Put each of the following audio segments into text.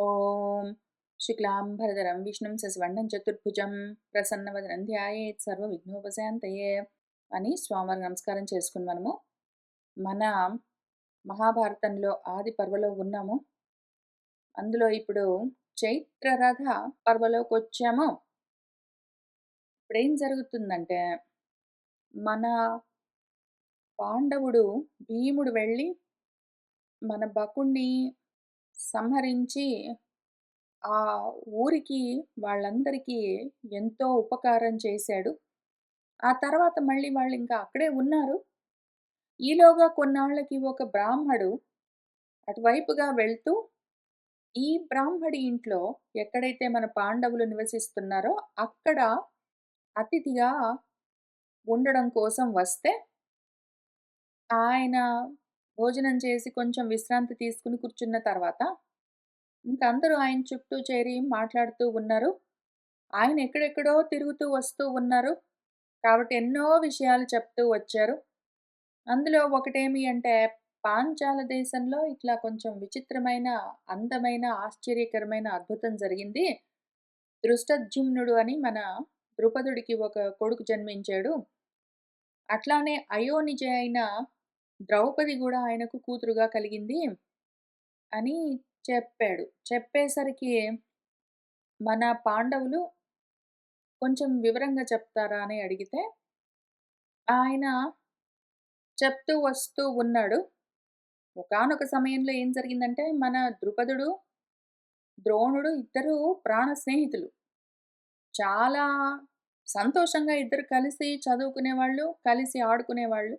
ఓం శుక్లాంబరధరం విష్ణుం శశివర్ణం చతుర్భుజం ప్రసన్నవదనం ధ్యాయేత్ సర్వవిఘ్నోపశాంతయే అని స్వామివారికి నమస్కారం చేసుకుని మన మహాభారతంలో ఆది పర్వలో ఉన్నాము. అందులో ఇప్పుడు చైత్రరథ పర్వలోకి వచ్చాము. ఇప్పుడేం జరుగుతుందంటే మన పాండవుడు భీముడు వెళ్ళి మన బకుణ్ణి సంహరించి ఆ ఊరికి వాళ్ళందరికీ ఎంతో ఉపకారం చేశాడు. ఆ తర్వాత మళ్ళీ వాళ్ళింకా అక్కడే ఉన్నారు. ఈలోగా కొన్నాళ్ళకి ఒక బ్రాహ్మడు అటువైపుగా వెళ్తూ, ఈ బ్రాహ్మడి ఇంట్లో ఎక్కడైతే మన పాండవులు నివసిస్తున్నారో అక్కడ అతిథిగా ఉండడం కోసం వస్తే, ఆయన భోజనం చేసి కొంచెం విశ్రాంతి తీసుకొని కూర్చున్న తర్వాత, ఇంక అందరూ ఆయన చుట్టూ చేరి మాట్లాడుతూ ఉన్నారు. ఆయన ఎక్కడెక్కడో తిరుగుతూ వస్తూ ఉన్నారు. కాబట్టి ఎన్నో విషయాలు చెప్తూ వచ్చారు. అందులో ఒకటేమి అంటే, పాంచాల దేశంలో ఇట్లా కొంచెం విచిత్రమైన, అందమైన, ఆశ్చర్యకరమైన అద్భుతం జరిగింది. దృష్టద్యుమ్నుడు అని మన ద్రుపదుడికి ఒక కొడుకు జన్మించాడు. అట్లానే అయోనిజ అయిన ద్రౌపది గూడా ఆయనకు కూతురుగా కలిగింది అని చెప్పాడు. చెప్పేసరికి మన పాండవులు కొంచెం వివరంగా చెప్తారా అని అడిగితే, ఆయన చెప్తూ వస్తూ ఉన్నాడు. ఒకానొక సమయంలో ఏం జరిగిందంటే, మన ద్రుపదుడు, ద్రోణుడు ఇద్దరూ ప్రాణ స్నేహితులు. చాలా సంతోషంగా ఇద్దరు కలిసి చదువుకునేవాళ్ళు, కలిసి ఆడుకునేవాళ్ళు.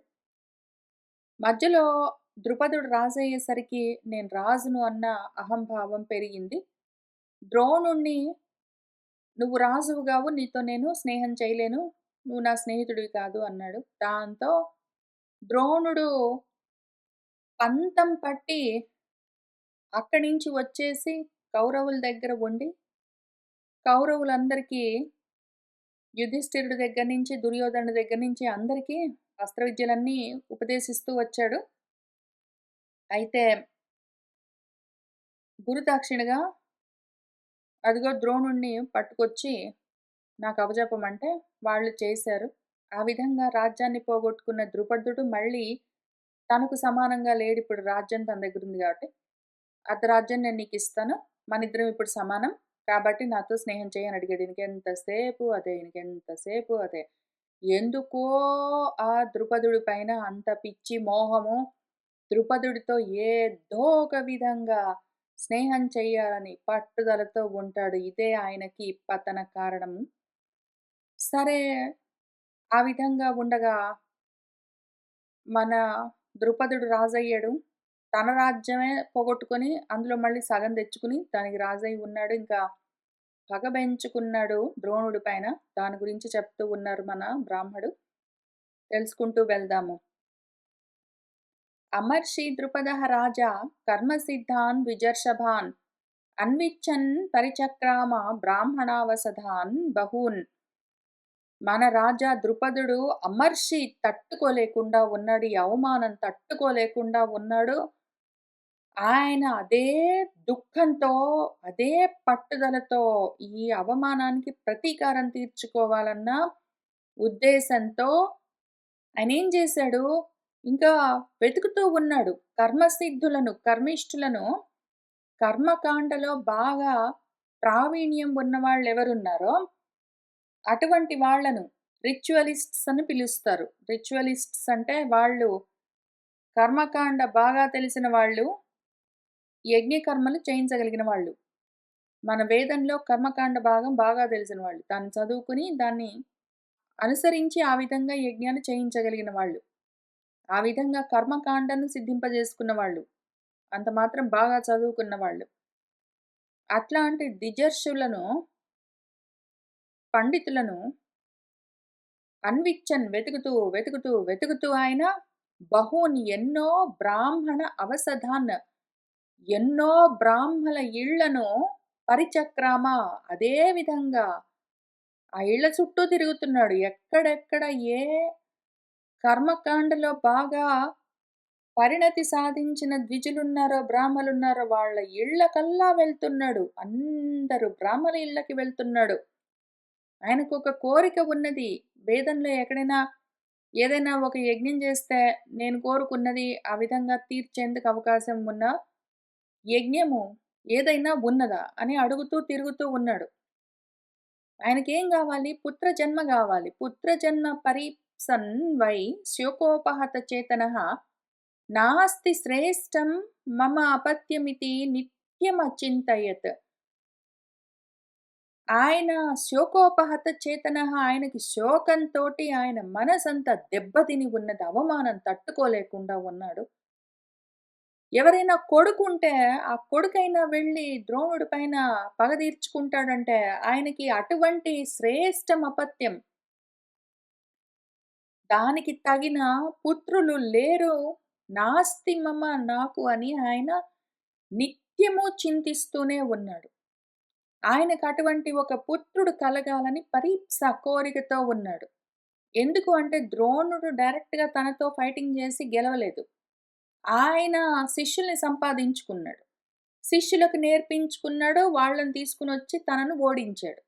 మధ్యలో ద్రుపదుడు రాజయ్యేసరికి నేను రాజును అన్న అహంభావం పెరిగింది. ద్రోణుడిని "నువ్వు రాజువుగావు, నీతో నేను స్నేహం చేయలేను. నువ్వు నా స్నేహితుడివి కాదు" అన్నాడు. దాంతో ద్రోణుడు పంతం పట్టి అక్కడి నుంచి వచ్చేసి కౌరవుల దగ్గర ఉండి, కౌరవులందరికీ యుధిష్ఠిరుడి దగ్గర నుంచి, దుర్యోధనుడి దగ్గర నుంచి అందరికీ అస్త్ర విద్యలన్నీ ఉపదేశిస్తూ వచ్చాడు. అయితే గురుదక్షిణగా అదిగో ద్రోణుడిని పట్టుకొచ్చి నాకు అప్పజెప్పమంటే వాళ్ళు చేశారు. ఆ విధంగా రాజ్యాన్ని పోగొట్టుకున్న ద్రుపదుడు మళ్ళీ తనకు సమానంగా లేడిప్పుడు, రాజ్యం తన దగ్గరుంది గాబట్టి. అర్ధరాజ్యం నేను నీకిస్తాను. మనిద్దరం ఇప్పుడు సమానం. కాబట్టి నాతో స్నేహం చెయ్యి అని అడిగాడు. ఈయనకెంతసేపు అదే, ఈయనకెంతసేపు అదే. ఎందుకో ఆ ద్రుపదుడి పైన అంత పిచ్చి మోహము. ద్రుపదుడితో ఏదో ఒక విధంగా స్నేహం చెయ్యాలని పట్టుదలతో ఉంటాడు. ఇదే ఆయనకి పతన కారణము. సరే, ఆ విధంగా ఉండగా మన ద్రుపదుడు రాజయ్యాడు. తన రాజ్యమే పోగొట్టుకొని, అందులో మళ్ళీ సగం తెచ్చుకుని, దానికి రాజై ఉన్నాడు. ఇంకా పగ పెంచుకున్నాడు ద్రోణుడి పైన. దాని గురించి చెప్తూ ఉన్నారు మన బ్రాహ్మడు. తెలుసుకుంటూ వెళ్దాము. అమర్షి ద్రుపదః రాజా కర్మసిద్ధాన్ విజర్షభాన్ అన్విచ్చన్ పరిచక్రామ బ్రాహ్మణావసధాన్ బహూన్. మన రాజా ద్రుపదుడు అమర్షి తట్టుకోలేకుండా ఉన్నాడు. ఈ అవమానం తట్టుకోలేకుండా ఉన్నాడు. ఆయన అదే దుఃఖంతో, అదే పట్టుదలతో ఈ అవమానానికి ప్రతీకారం తీర్చుకోవాలన్న ఉద్దేశంతో ఆయనేం జేశాడు, ఇంకా వెతుకుతూ ఉన్నాడు. కర్మసిద్ధులను, కర్మిష్ఠులను, కర్మకాండలో బాగా ప్రావీణ్యం ఉన్నవాళ్ళెవరున్నారో అటువంటి వాళ్ళను రిచువలిస్ట్స్ అని పిలుస్తారు. రిచువలిస్ట్స్ అంటే వాళ్ళు కర్మకాండ బాగా తెలిసిన వాళ్ళు, యజ్ఞకర్మలు చేయించగలిగిన వాళ్ళు. మన వేదంలో కర్మకాండ భాగం బాగా తెలిసిన వాళ్ళు. దాన్ని చదువుకుని, దాన్ని అనుసరించి ఆ విధంగా యజ్ఞాలు చేయించగలిగిన వాళ్ళు. ఆ విధంగా కర్మకాండను సిద్ధింపజేసుకున్న వాళ్ళు. అంత మాత్రం బాగా చదువుకున్న వాళ్ళు. అట్లాంటి దిజర్షులను, పండితులను అన్విచ్చన్ వెతుకుతూ, వెతుకుతూ, వెతుకుతూ ఆయన బహూన్ ఎన్నో బ్రాహ్మణ అవసధాన్, ఎన్నో బ్రాహ్మల ఇళ్లను పరిచక్రామ, అదే విధంగా ఆ ఇళ్ళ చుట్టూ తిరుగుతున్నాడు. ఎక్కడెక్కడ ఏ కర్మకాండలో బాగా పరిణతి సాధించిన ద్విజులున్నారో, బ్రాహ్మలున్నారో వాళ్ళ ఇళ్ళకల్లా వెళ్తున్నాడు. అందరూ బ్రాహ్మల ఇళ్ళకి వెళ్తున్నాడు. ఆయనకొక కోరిక ఉన్నది. వేదంలో ఎక్కడైనా ఏదైనా ఒక యజ్ఞం చేస్తే నేను కోరుకున్నది ఆ విధంగా తీర్చేందుకు అవకాశం ఉన్న యజ్ఞము ఏదైనా ఉన్నదా అని అడుగుతూ తిరుగుతూ ఉన్నాడు. ఆయనకేం గావాలి? పుత్రజన్మ గావాలి. పుత్రజన్మ పరీప్సన్ వై శోకోపహత చేతనః నాస్తి శ్రేష్టం మమ అపత్యమితి నిత్యమచింతయత్. ఆయన శోకోపహత చేతనః, ఆయనకి శోకంతోటి ఆయన మనసంతా దెబ్బతిని ఉన్నది. అవమానం తట్టుకోలేకుండా ఉన్నాడు. ఎవరైనా కొడుకుంటే, ఆ కొడుకైనా వెళ్లి ద్రోణుడి పైన పగ తీర్చుకుంటాడంటే, ఆయనకి అటువంటి శ్రేష్టమపత్యం, దానికి తగిన పుత్రులు లేరు. నాస్తి మమ నాకు అని ఆయన నిత్యము చింతిస్తూనే ఉన్నాడు. ఆయనకు అటువంటి ఒక పుత్రుడు కలగాలని పరీప్స కోరికతో ఉన్నాడు. ఎందుకు అంటే ద్రోణుడు డైరెక్ట్‌గా తనతో ఫైటింగ్ చేసి గెలవలేదు. ఆయన శిష్యుల్ని సంపాదించుకున్నాడు. శిష్యులకు నేర్పించుకున్నాడు. వాళ్ళని తీసుకొనొచ్చి తనను ఓడించాడు.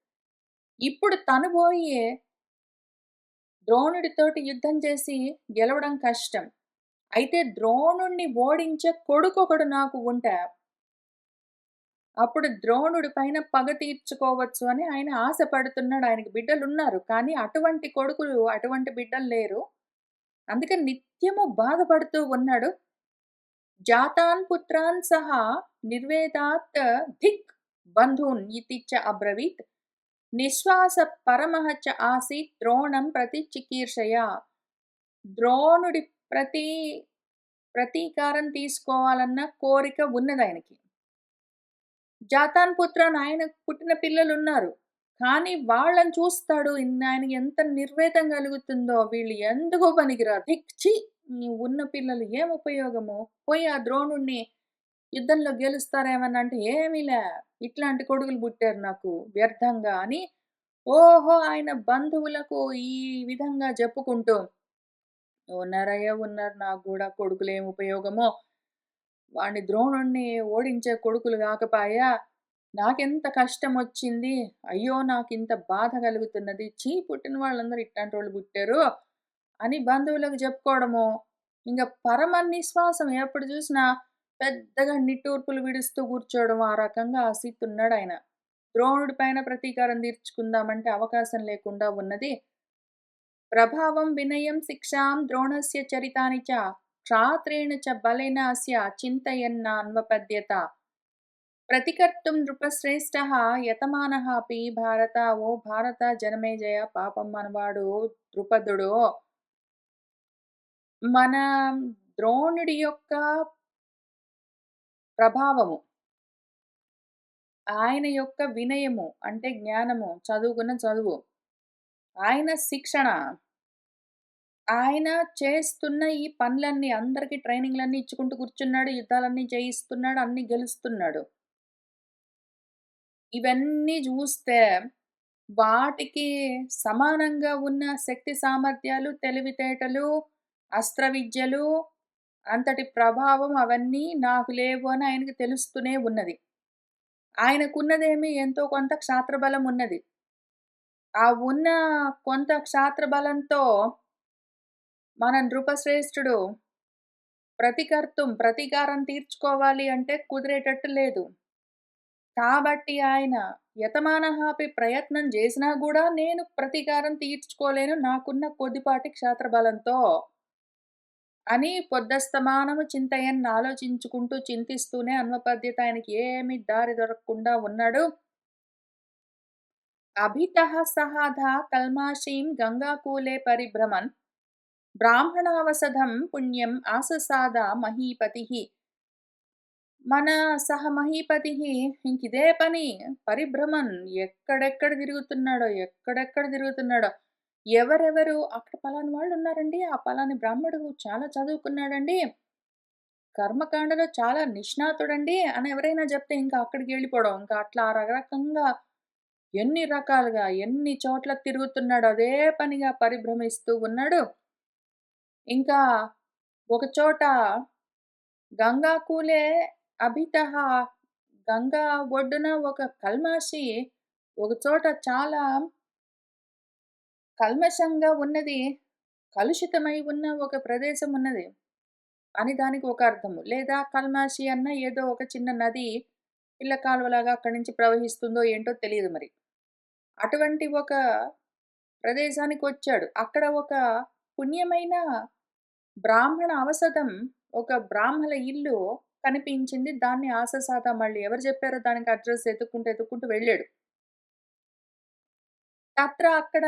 ఇప్పుడు తను బోయి ద్రోణుడితోటి యుద్ధం చేసి గెలవడం కష్టం. అయితే ద్రోణుడిని ఓడించే కొడుకొకడు నాకు ఉంటే, అప్పుడు ద్రోణుడి పైన పగ తీర్చుకోవచ్చు అని ఆయన ఆశపడుతున్నాడు. ఆయనకి బిడ్డలున్నారు. కానీ అటువంటి కొడుకులు, అటువంటి బిడ్డలు లేరు. అందుకని నిత్యము బాధపడుతూ ఉన్నాడు. జాతాన్ పుత్రాన్ సహా నిర్వేదాత్ ధిక్ బంధూన్ ఇతి చ అబ్రవీత్. నిశ్వాస పరమః చ ఆసీత్ ద్రోణం ప్రతి చికీర్షయ. ద్రోణుడి ప్రతి ప్రతీకారం తీసుకోవాలన్న కోరిక ఉన్నదాయనకి. జాతాన్ పుత్రాన్, ఆయనకు పుట్టిన పిల్లలున్నారు. కానీ వాళ్ళని చూస్తాడు. ఆయనకి ఎంత నిర్వేదం కలుగుతుందో, వీళ్ళు ఎందుకో పనికిరారు. ధిక్ ఛీ! ఉన్న పిల్లలు ఏం ఉపయోగము? పోయి ఆ ద్రోణుడిని యుద్ధంలో గెలుస్తారేమన్నా అంటే, ఏమీలే ఇట్లాంటి కొడుకులు పుట్టారు నాకు వ్యర్థంగా అని ఓహో! ఆయన బంధువులకు ఈ విధంగా చెప్పుకుంటూ, ఉన్నారయ్యా ఉన్నారు. నాకు గూడా కొడుకులేం ఉపయోగమో, వాడిని ద్రోణుడిని ఓడించే కొడుకులు గాకపాయా, నాకెంత కష్టమొచ్చింది. అయ్యో! నాకింత బాధ కలుగుతున్నది. ఛీ! పుట్టిన వాళ్ళందరూ ఇట్లాంటోళ్ళు పుట్టారు అని బంధువులకు చెప్పుకోవడము. ఇంగ పరమ నిశ్వాసం ఎప్పుడు చూసినా పెద్దగా నిట్టూర్పులు విడుస్తూ కూర్చోవడం. ఆ రకంగా ఆసీతున్నాడాయన. ద్రోణుడి పైన ప్రతీకారం తీర్చుకుందామంటే అవకాశం లేకుండా ఉన్నది. ప్రభావం వినయం శిక్షాం ద్రోణస్య చరితాని చ క్షాత్రేణ చ బలేన అస్య చింతయన్నాన్వపద్యత. ప్రతికర్తుం నృపశ్రేష్టః యతమానః అపి భారత. ఓ భారత జనమేజయ, పాపం మనవాడు ద్రుపదుడు మన ద్రోణుడి యొక్క ప్రభావము, ఆయన యొక్క వినయము అంటే జ్ఞానము, చదువుకున్న చదువు, ఆయన శిక్షణ, ఆయన చేస్తున్న ఈ పనులన్నీ అందరికి ట్రైనింగ్‌లన్నీ ఇచ్చుకుంటూ కూర్చున్నాడు. యుద్ధాలన్నీ చేయిస్తున్నాడు. అన్నీ గెలుస్తున్నాడు. ఇవన్నీ జూస్తే వాటికి సమానంగా ఉన్న శక్తి సామర్థ్యాలు, తెలివితేటలు, అస్త్ర విద్యలు, అంతటి ప్రభావం అవన్నీ నాకు లేవు అని ఆయనకి తెలుస్తూనే ఉన్నది. ఆయనకున్నదేమి ఎంతో కొంత క్షాత్రబలం ఉన్నది. ఆ ఉన్న కొంత క్షాత్రబలంతో మన నృపశ్రేష్ఠుడు ప్రతీకారం తీర్చుకోవాలి అంటే కుదిరేటట్టు లేదు. కాబట్టి ఆయన యతమానహాపి ప్రయత్నం చేసినా గూడా నేను ప్రతీకారం తీర్చుకోలేను నాకున్న కొద్దిపాటి క్షాత్రబలంతో అని పొద్దస్తమానము ఆలోచించుకుంటూ చింతిస్తూనే అన్వపద్యత, ఆయనకి ఏమి దారి దొరకకుండా ఉన్నాడు. అభితః సహాధా కల్మాషీం గంగాకూలే పరిభ్రమన్ బ్రాహ్మణావసధం పుణ్యం ఆససాద మహీపతిః. మన సహ మహీపతిః ఇంకిదే పని. పరిభ్రమన్, ఎక్కడెక్కడ తిరుగుతున్నాడో, ఎక్కడెక్కడ తిరుగుతున్నాడో. ఎవరెవరు అక్కడ పలానా వాళ్ళున్నారండి. ఆ పలాని బ్రాహ్మడు చాలా చదువుకున్నాడండి. కర్మకాండలో చాలా నిష్ణాతుడండి అని ఎవరైనా చెప్తే ఇంకా అక్కడికెళ్ళిపోవడం. ఇంకా అట్లా ఆ రకంగా ఎన్ని రకాలుగా, ఎన్ని చోట్ల తిరుగుతున్నాడో అదే పనిగా పరిభ్రమిస్తూ ఉన్నాడు. ఇంకా ఒక చోట గంగాకూలే అభితః గంగా ఒడ్డున ఒక కల్మాషి ఒకచోట చాలా కల్మషంగా ఉన్నది, కలుషితమై ఉన్న ఒక ప్రదేశం ఉన్నది అని దానికి ఒక అర్థము. లేదా కల్మాషి అన్న ఏదో ఒక చిన్న నది పిల్ల కాలువలాగా అక్కడి నుంచి ప్రవహిస్తుందో ఏంటో తెలీదు మరి. అటువంటి ఒక ప్రదేశానికొచ్చాడు. అక్కడ ఒక పుణ్యమైన బ్రాహ్మణ అవసథం, ఒక బ్రాహ్మల ఇల్లు కనిపించింది. దాన్ని ఆససాత మళ్ళీ ఎవరు చెప్పారో దానికి అడ్రెస్ ఎతుక్కుంటూ వెళ్ళాడు. తత్ర అక్కడ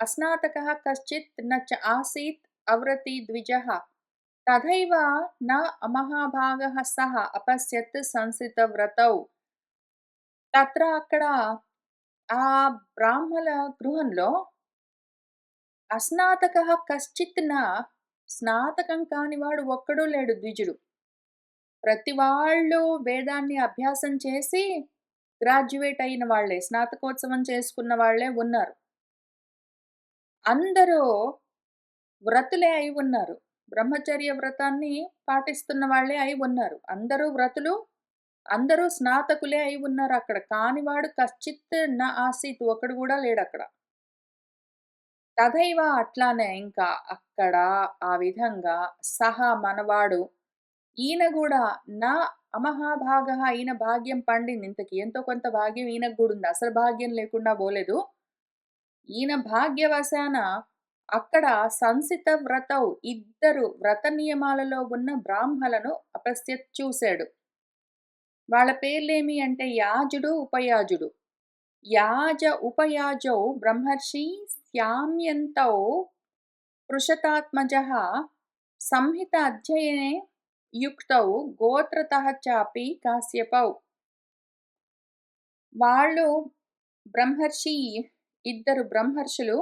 అస్నాతకः కశ్చిత్ న చ ఆసీత్ అవ్రతి ద్విజः తథైవ న అమహాభాగः సః అపశ్యత్ సంసితవ్రతౌ. తత్ర అక్కడ ఆ బ్రాహ్మల గృహంలో అస్నాతకः కశ్చిత్ న స్నాతకం కానివాడు ఒక్కడూ లేడు ద్విజుడు. ప్రతి వాళ్ళు వేదాన్ని అభ్యాసం చేసి గ్రాడ్యుయేట్ అయిన వాళ్ళే, స్నాతకోత్సవం చేసుకున్న వాళ్ళే ఉన్నారు. అందరూ వ్రతులే అయి ఉన్నారు. బ్రహ్మచర్య వ్రతాన్ని పాటిస్తున్న వాళ్ళే అయి ఉన్నారు. అందరూ వ్రతులు, అందరూ స్నాతకులే అయి ఉన్నారు అక్కడ. కానివాడు కశ్చిత్ న ఆసీత్, ఒకడు కూడా లేడక్కడ. తథైవ అట్లానే ఇంకా అక్కడ ఆ విధంగా సహా మనవాడు, ఈయన గూడా నా అమహాభాగః, ఈయన భాగ్యం పండింది ఇంతకి. ఎంతో కొంత భాగ్యం ఈయనకు గూడుంది. అసలు భాగ్యం లేకుండా బోలేదు. ఈయన భాగ్యవశాన అక్కడ సంసిత వ్రతౌ, ఇద్దరు వ్రత నియమాలలో ఉన్న బ్రాహ్మలను అపశ్యత్ చూశాడు. వాళ్ళ పేర్లేమి అంటే యాజుడు, ఉపయాజుడు. యాజ ఉపయాజౌ బ్రహ్మర్షి శామ్యంతౌ పృషతాత్మజః సంహిత అధ్యయనే యుక్తౌ గోత్రతః చాపి కాశ్యపౌ. వాళ్ళు బ్రహ్మర్షి, ఇద్దరు బ్రహ్మర్షులు.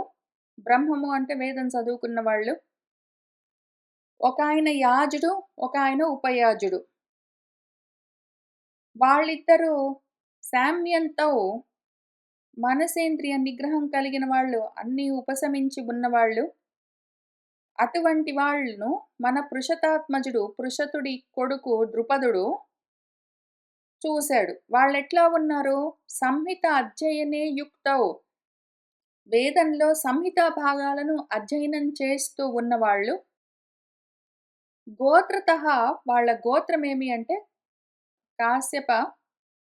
బ్రహ్మము అంటే వేదం చదువుకున్న వాళ్ళు. ఒకాయన యాజుడు, ఒకాయన ఉపయాజుడు. వాళ్ళిద్దరూ సామ్యంతో మనసేంద్రియ నిగ్రహం కలిగిన వాళ్ళు, అన్నీ ఉపశమించి ఉన్నవాళ్ళు. అటువంటి వాళ్ళను మన పృషతాత్మజుడు, పృషతుడి కొడుకు ద్రుపదుడు చూశాడు. వాళ్ళెట్లా ఉన్నారు? సంహిత అధ్యయనే యుక్తౌ, వేదంలో సంహితా భాగాలను అధ్యయనం చేస్తూ ఉన్నవాళ్ళు. గోత్రతః, వాళ్ళ గోత్రమేమి అంటే కాశ్యప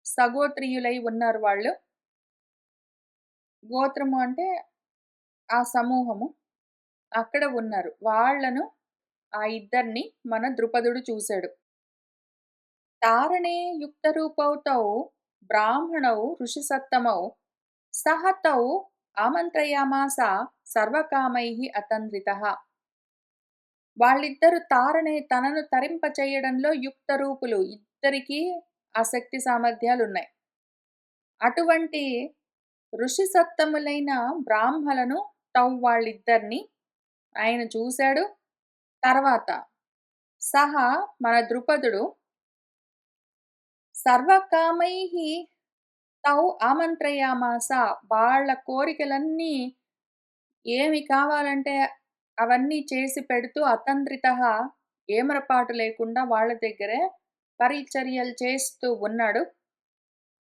సగోత్రీయులై ఉన్నారు వాళ్ళు. గోత్రము అంటే ఆ సమూహము అక్కడ ఉన్నారు. వాళ్ళను, ఆ ఇద్దరిని మన ద్రుపదుడు చూశాడు. తారణే యుక్తరూపౌ తౌ బ్రాహ్మణౌ ఋషిసత్తమౌ సహ తౌ ఆమంత్రయామాస సర్వకామైః అతంద్రితః. వాళ్ళిద్దరు తారణే, తనను తరింపచేయడంలో యుక్తరూపులు, ఇద్దరికీ ఆ శక్తి సామర్థ్యాలున్నాయి. అటువంటి ఋషి సత్తములైన బ్రాహ్మలను తౌ, వాళ్ళిద్దరిని ఆయన చూశాడు. తర్వాత సహా మన ద్రుపదుడు సర్వకామైః తౌ ఆమంత్రయామాస, వాళ్ళ కోరికలన్నీ ఏమి కావాలంటే అవన్నీ చేసి పెడుతూ అతంద్రితః, ఏమరపాటు లేకుండా వాళ్ళ దగ్గరే పరిచర్యలు చేస్తూ ఉన్నాడు.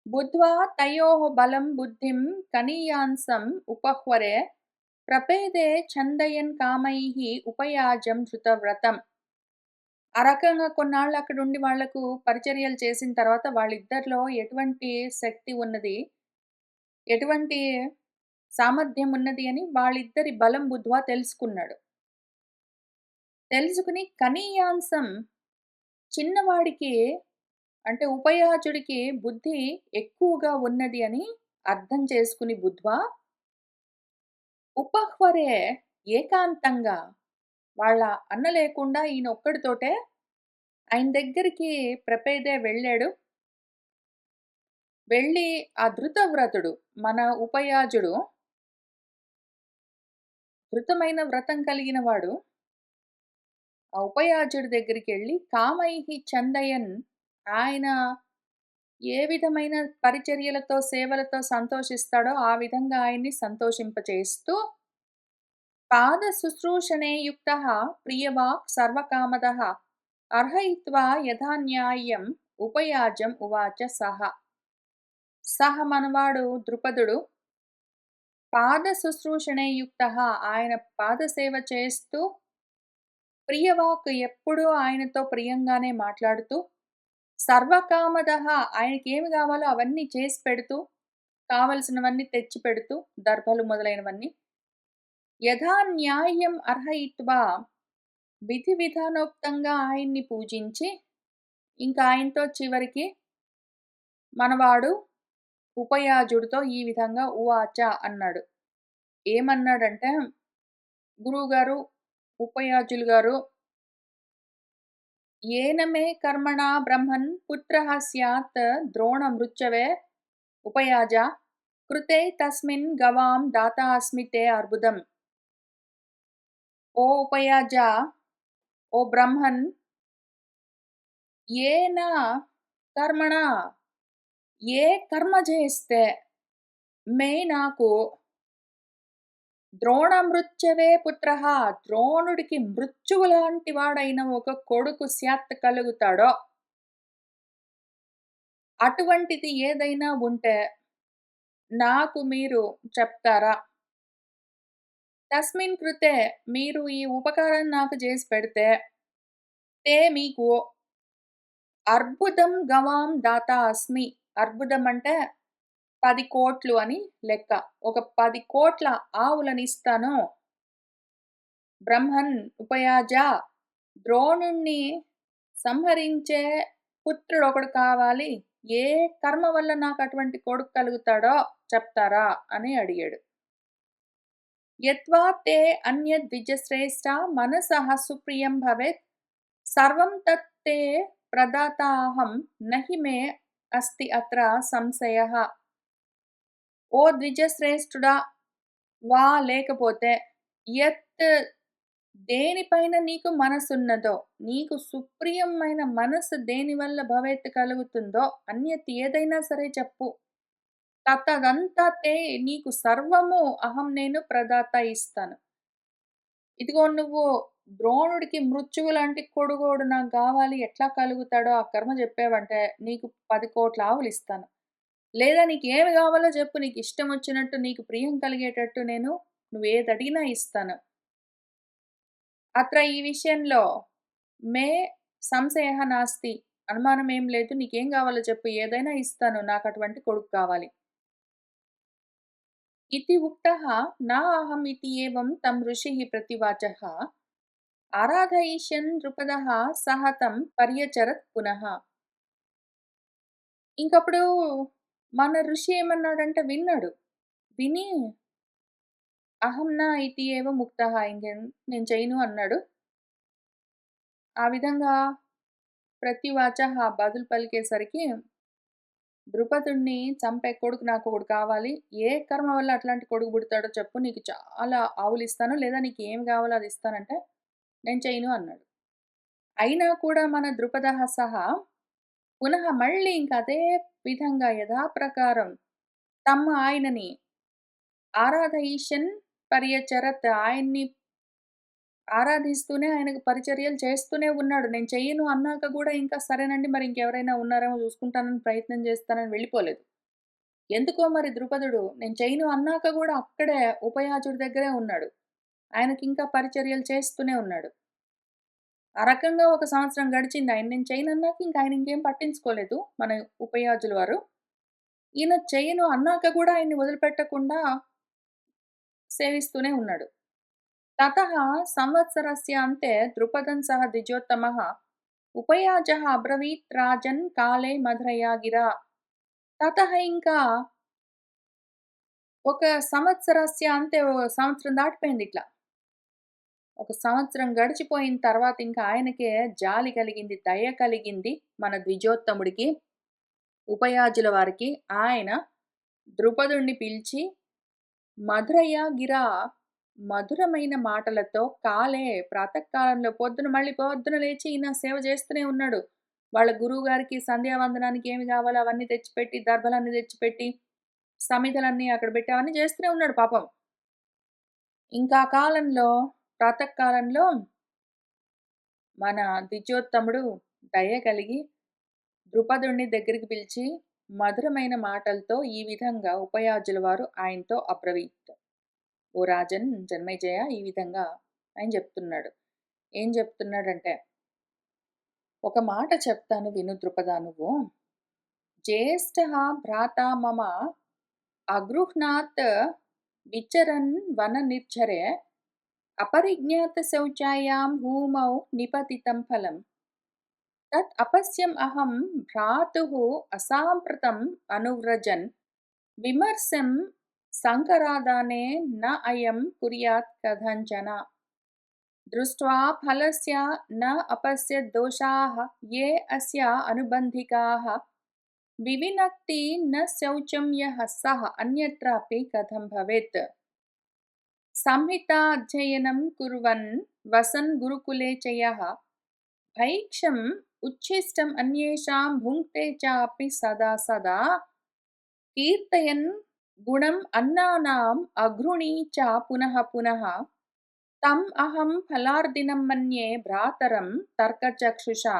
బుద్ధ్వా తయోః బలం బుద్ధిం కనీయాంసం ఉపహ్వరే ప్రపేదే ఛందయన్ కామైః ఉపయాజం ధృతవ్రతం. ఆ రకంగా కొన్నాళ్ళు అక్కడుండి వాళ్లకు పరిచర్యలు చేసిన తర్వాత వాళ్ళిద్దరిలో ఎటువంటి శక్తి ఉన్నది, ఎటువంటి సామర్థ్యం ఉన్నది అని వాళ్ళిద్దరి బలం బుద్ధ్వా తెలుసుకున్నాడు. తెలుసుకుని కనీయాంసం, చిన్నవాడికి అంటే ఉపయాజుడికి బుద్ధి ఎక్కువగా ఉన్నది అని అర్థం చేసుకుని బుద్ధ్వా ఉపహ్వరే, ఏకాంతంగా వాళ్ళ అన్న లేకుండా ఈయన ఒక్కడితోటే ఆయన దగ్గరికి ప్రపేదే వెళ్ళాడు. వెళ్ళి ఆ ధృతవ్రతుడు, మన ఉపయాజుడు ధృతమైన వ్రతం కలిగిన వాడు, ఆ ఉపయాజుడి దగ్గరికి వెళ్ళి కామైః చందయన్, ఆయన ఏ విధమైన పరిచర్యలతో సేవలతో సంతోషిస్తాడో ఆ విధంగా ఆయన్ని సంతోషింపచేస్తూ పాద శుశ్రూషణే యుక్తః ప్రియవాక్ సర్వకామదః అర్హయిత్వా యథా న్యాయం ఉపయాజం ఉవాచ సహ. సహ మనవాడు ద్రుపదుడు పాద శుశ్రూషణే యుక్తః, ఆయన పాదసేవ చేస్తూ ప్రియవాక్ ఎప్పుడూ ఆయనతో ప్రియంగానే మాట్లాడుతూ సర్వకామదః, ఆయనకేమి కావాలో అవన్నీ చేసి పెడుతూ, కావలసినవన్నీ తెచ్చి పెడుతూ, దర్భలు మొదలైనవన్నీ. యథా న్యాయం అర్హయిత్వా, విధి విధానోక్తంగా ఆయన్ని పూజించి, ఇంకా ఆయనతో చివరికి మనవాడు ఉపయాజుడితో ఈ విధంగా ఉవాచ అన్నాడు. ఏమన్నాడంటే, గురువుగారు, ఉపయాజులు గారు, "ఏన మే కర్మణా బ్రహ్మన్ పుత్రః స్యాత్ ద్రోణమృచ్చవే ఉపయాజ కృతే తస్మిన్ గవాం దాతా అస్మి తే అర్బుదం." ఓ ఉపయాజ, ఓ బ్రహ్మన్, ఏన కర్మణ, ఏ కర్మ చేస్తే నాకు ద్రోణమృచ్చవే పుత్రః, ద్రోణుడికి మృత్యువు లాంటి వాడైన ఒక కొడుకు స్యాత్ కలుగుతాడో, అటువంటిది ఏదైనా ఉంటే నాకు మీరు చెప్తారా? తస్మిన్ కృతే, మీరు ఈ ఉపకారం నాకు చేసి పెడితే, తే మీకు అర్బుదం గవాం దాత అస్మి. అర్బుదం అంటే 10,00,00,000 అని లెక్క. ఒక 10,00,00,000 ఆవులనిస్తాను. బ్రహ్మన్ ఉపయాజ, ద్రోణుణ్ణి సంహరించే పుత్రుడొకడు కావాలి. ఏ కర్మ వల్ల నాకు అటువంటి కొడుకు కలుగుతాడో చెప్తారా అని అడిగాడు. యత్వా తే అన్యద్విజశ్రేష్ఠ మనసః సుప్రియం భవేత్ సర్వం తత్ తే ప్రదాతాహం నహి మే అస్తి అత్ర సంశయః. ఓ ద్విజశ్రేష్ఠుడా, లేకపోతే యత్, దేనిపైన నీకు మనసున్నదో, నీకు సుప్రియమైన మనసు దేనివల్ల భవేత్ కలుగుతుందో, అన్యత్ ఏదైనా సరే చెప్పు. తదంతా తే, నీకు సర్వము అహం నేను ప్రదాత ఇస్తాను. ఇదిగో నువ్వు ద్రోణుడికి మృత్యువు లాంటి కొడుగోడు నాకు గావాలి, ఎట్లా కలుగుతాడో ఆ కర్మ చెప్పావంటే నీకు 10,00,00,000 ఆవులిస్తాను. లేదా నీకేమి గావాలో చెప్పు, నీకిష్టమొచ్చినట్టు, నీకు ప్రియం కలిగేటట్టు నేను నువ్వేదడిగినా ఇస్తాను. అత్ర ఈ విషయంలో మే సంశయః నాస్తి, అనుమానమేం లేదు. నీకేం గావాలో చెప్పు, ఏదైనా ఇస్తాను. నాకటువంటి కొడుకు కావాలి. इति उक्तः न अहम् इति एवं तं ऋषिः प्रतिवाचः। आराधयिष्यन् द्रुपदः सः तं పర్యచరత్ పునః. ఇంకప్పుడు మన ఋషి ఏమన్నాడంటే విన్నాడు. విని అహం న ఇతి ఏవ ముక్తః, నేను చేయను అన్నాడు. ఆ విధంగా ప్రతివాచః బదులు పలికేసరికి ద్రుపదుడిని చంపే కొడుకు నాకొకడు కావాలి. ఏ కర్మ వల్ల అట్లాంటి కొడుకు పుడతాడో చెప్పు. నీకు చాలా ఆవులిస్తాను. లేదా నీకేమి కావాలో అది ఇస్తానంటే, నేను చేయను అన్నాడు. అయినా కూడా మన ద్రుపదః సహా పునః మళ్ళీ ఇంక అదే విధంగా యథాప్రకారం ఆయనని ఆరాధయిష్యన్ పర్యచరత్, ఆయన్ని ఆరాధిస్తూనే ఆయనకు పరిచర్యలు చేస్తూనే ఉన్నాడు. నేను చెయ్యను అన్నాక గూడా ఇంకా సరేనండి, మరి ఇంకెవరైనా ఉన్నారేమో చూసుకుంటానని ప్రయత్నం చేస్తానని వెళ్ళిపోలేదు. ఎందుకో మరి ద్రుపదుడు నేను చేయను అన్నాక గూడా అక్కడే ఉపయాజుడి దగ్గరే ఉన్నాడు. ఆయనకింకా పరిచర్యలు చేస్తూనే ఉన్నాడు. ఆ రకంగా ఒక సంవత్సరం గడిచింది. నేను చేయనన్నాక ఇంక ఆయన ఇంకేం పట్టించుకోలేదు మన ఉపయాజుల వారు. ఈయన చేయను అన్నాక గూడా ఆయన్ని వదిలిపెట్టకుండా సేవిస్తూనే ఉన్నాడు. తతః సంవత్సరస్య అంతే ద్రుపదం సహ ద్విజోత్తమః ఉపయాజः అబ్రవీత్ రాజన్ కాలే మధురయా గిరా. తతః ఇంకా ఒక సంవత్సరస్య అంతే, సంవత్సరం దాటిపోయిందిట్లా. ఒక సంవత్సరం గడిచిపోయిన తర్వాత ఇంకా ఆయనకే జాలి కలిగింది, దయ కలిగింది మన ద్విజోత్తముడికి, ఉపయాజుల వారికి. ఆయన ద్రుపదుడిని పిలిచి మధురయ్య గిరా, మధురమైన మాటలతో కాలే, ప్రాతకాలంలో మళ్ళీ పొద్దున లేచి ఈయన సేవ చేస్తూనే ఉన్నాడు. వాళ్ళ గురువుగారికి సంధ్యావందనానికి ఏమి కావాలో అవన్నీ తెచ్చిపెట్టి, దర్భలన్నీ తెచ్చిపెట్టి, సమిధలన్నీ అక్కడ పెట్టి అవన్నీ చేస్తూనే ఉన్నాడు పాపం. ఇంకా కాలంలో, ప్రాతకాలంలో మన ద్విజోత్తముడు దయ కలిగి ద్రుపదుడిని దగ్గరికి పిలిచి మధురమైన మాటలతో ఈ విధంగా ఉపయాజుల వారు ఆయనతో అబ్రవీత్. ఓ రాజన్ జన్మేజయ, ఈ విధంగా ఆయన చెప్తున్నాడు. ఏం చెప్తున్నాడంటే, ఒక మాట చెప్తాను విను ద్రుపద నువ్వు. జ్యేష్ఠ భ్రాత మమ అగృహ్ణాత్ విచరన్ వన నిర్ఝరే अपरिज्ञात शौचायां भूमौ निपतितं फलं तत् अपश्यम् अहं भ्रातुः असाम्प्रतम् अनुव्रजन् विमर्शं शङ्करादाने न अयं कुर्यात् कथञ्चन दृष्ट्वा फलस्य न अपश्यत् दोषाः ये अस्य अनुबन्धिकाः विविनक्ति न शौचं यः सः अन्यत्रापि कथं भवेत् संहिताध्ययनं कुर्वन् वसन् गुरुकुले च यः भैक्षम् उच्छिष्टम् अन्येषां भुङ्क्ते चापि सदा सदा कीर्तयन् गुणम् अन्नानाम् अघृणी च पुनः पुनः तम् अहं फलार्दिनं मन्ये भ्रातरं तर्कचक्षुषा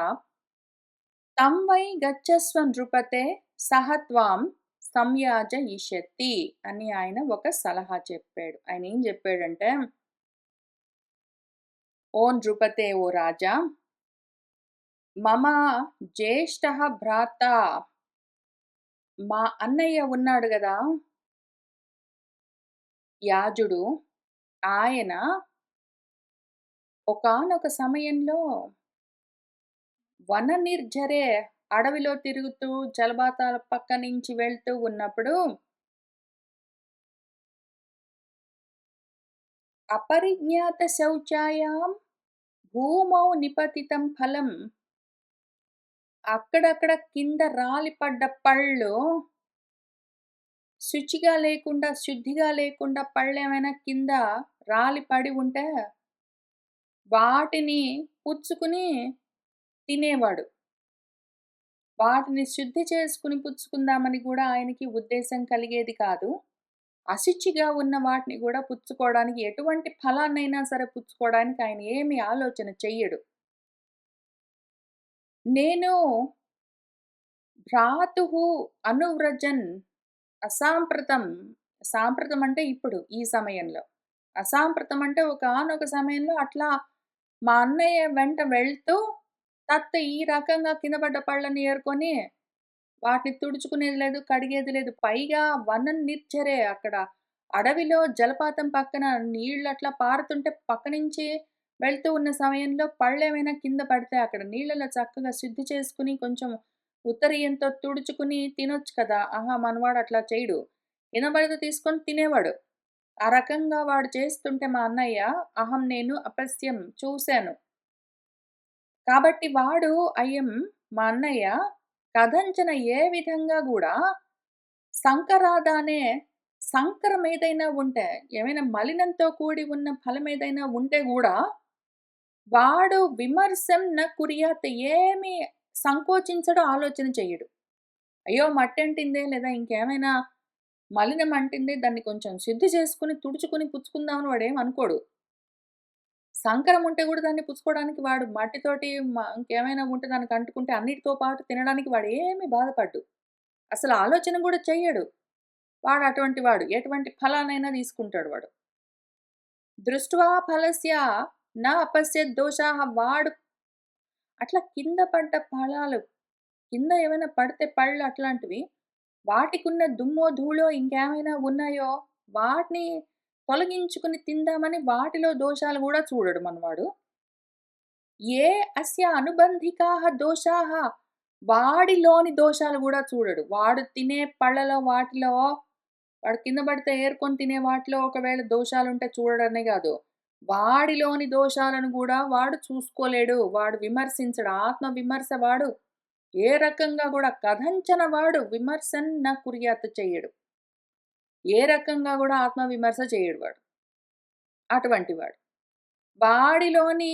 तं वै गच्छस्व नृपते सह त्वां సంయాజయిష్యతి అని ఆయన ఒక సలహా చెప్పాడు. ఆయన ఏం చెప్పాడంటే, ఓ నృపతే, ఓ రాజా, మమ జ్యేష్ఠ భ్రాత, మా అన్నయ్య ఉన్నాడు కదా యాజుడు, ఆయన ఒకానొక సమయంలో వన నిర్జరే, అడవిలో తిరుగుతూ జలపాతాల పక్క నుంచి వెళ్తూ ఉన్నప్పుడు అపరిజ్ఞాత శౌచాయాం భూమౌ నిపతితం ఫలం, అక్కడక్కడ కింద రాలిపడ్డ పళ్ళు, శుచిగా లేకుండా శుద్ధిగా లేకుండా పళ్ళు ఏమైనా కింద రాలి పడి ఉంటే వాటిని పుచ్చుకుని తినేవాడు. వాటిని శుద్ధి చేసుకుని పుచ్చుకుందామని కూడా ఆయనకి ఉద్దేశం కలిగేది కాదు. అశుచిగా ఉన్న వాటిని కూడా పుచ్చుకోవడానికి, ఎటువంటి ఫలాన్నైనా సరే పుచ్చుకోవడానికి ఆయన ఏమి ఆలోచన చెయ్యడు. నేను భ్రాతుః అనువ్రజన్ అసాంప్రతం, సాంప్రతం అంటే ఇప్పుడు ఈ సమయంలో, అసాంప్రతం అంటే ఒకానొక సమయంలో అట్లా మా అన్నయ్య వెంట వెళ్తూ ఈ రకంగా కింద పడ్డ పళ్ళని ఏరుకొని వాటిని తుడుచుకునేది లేదు, కడిగేది లేదు. పైగా వనం నిర్జరే, అక్కడ అడవిలో జలపాతం పక్కన నీళ్ళు అట్లా పారుతుంటే పక్క నుంచి వెళ్తూ ఉన్న సమయంలో పళ్ళేమైనా కింద పడితే అక్కడ నీళ్ళలో చక్కగా శుద్ధి చేసుకుని కొంచెం ఉత్తరీయంతో తుడుచుకుని తినొచ్చు కదా. ఆహా, మనవాడు అట్లా చేయడు. కింద పడితే తీసుకొని తినేవాడు. ఆ రకంగా వాడు చేస్తుంటే మా అన్నయ్య, అహం నేను అపశ్యం చూశాను. కాబట్టి వాడు అయం మా అన్నయ్య కథంచన ఏ విధంగా కూడా సంకరాదానే, సంకరం ఏదైనా ఉంటే, ఏమైనా మలినంతో కూడి ఉన్న ఫలం ఏదైనా ఉంటే కూడా వాడు విమర్శం న కుర్యాత్, ఏమి సంకోచించడు, ఆలోచన చెయ్యడు. అయ్యో మట్టి అంటిందే లేదా ఇంకేమైనా మలినం అంటిందే, దాన్ని కొంచెం శుద్ధి చేసుకుని తుడుచుకుని పుచ్చుకుందామని వాడు ఏమి అనుకోడు. సంకరం ఉంటే కూడా దాన్ని పుచ్చుకోవడానికి వాడు మట్టితోటి ఇంకేమైనా ఉంటే దానికి అంటుకుంటే అన్నిటితో పాటు తినడానికి వాడు ఏమి బాధపడ్డు. అసలు ఆలోచన కూడా చెయ్యడు. వాడు అటువంటి వాడు. ఎటువంటి ఫలానైనా తీసుకుంటాడు వాడు. దృష్ట్వా ఫలస్య న అపశ్యత్ దోషాః, వాడు అట్లా కింద పడ్డ ఫలాలు, కింద ఏమైనా పడితే పళ్ళు అట్లాంటివి, వాటికున్న దుమ్మో ధూళో ఇంకేమైనా ఉన్నాయో వాటిని తొలగించుకుని తిందామని వాటిలో దోషాలు కూడా చూడడు మనవాడు. ఏ అస్య అనుబంధికాః దోషాః, వాడిలోని దోషాలు కూడా చూడడు. వాడు తినే పళ్ళలో వాటిలో, వాడు కింద పడితే ఏరుకొని తినే వాటిలో ఒకవేళ దోషాలుంటే చూడడనే కాదు, వాడిలోని దోషాలను కూడా వాడు చూసుకోలేడు. వాడు విమర్శించడు. ఆత్మ విమర్శ వాడు ఏ రకంగా కూడా కథంచన వాడు విమర్శన్ న కుర్యాత్ చెయ్యడు. ఏ రకంగా కూడా ఆత్మ విమర్శ చేయడు వాడు. అటువంటి వాడు. వాడిలోని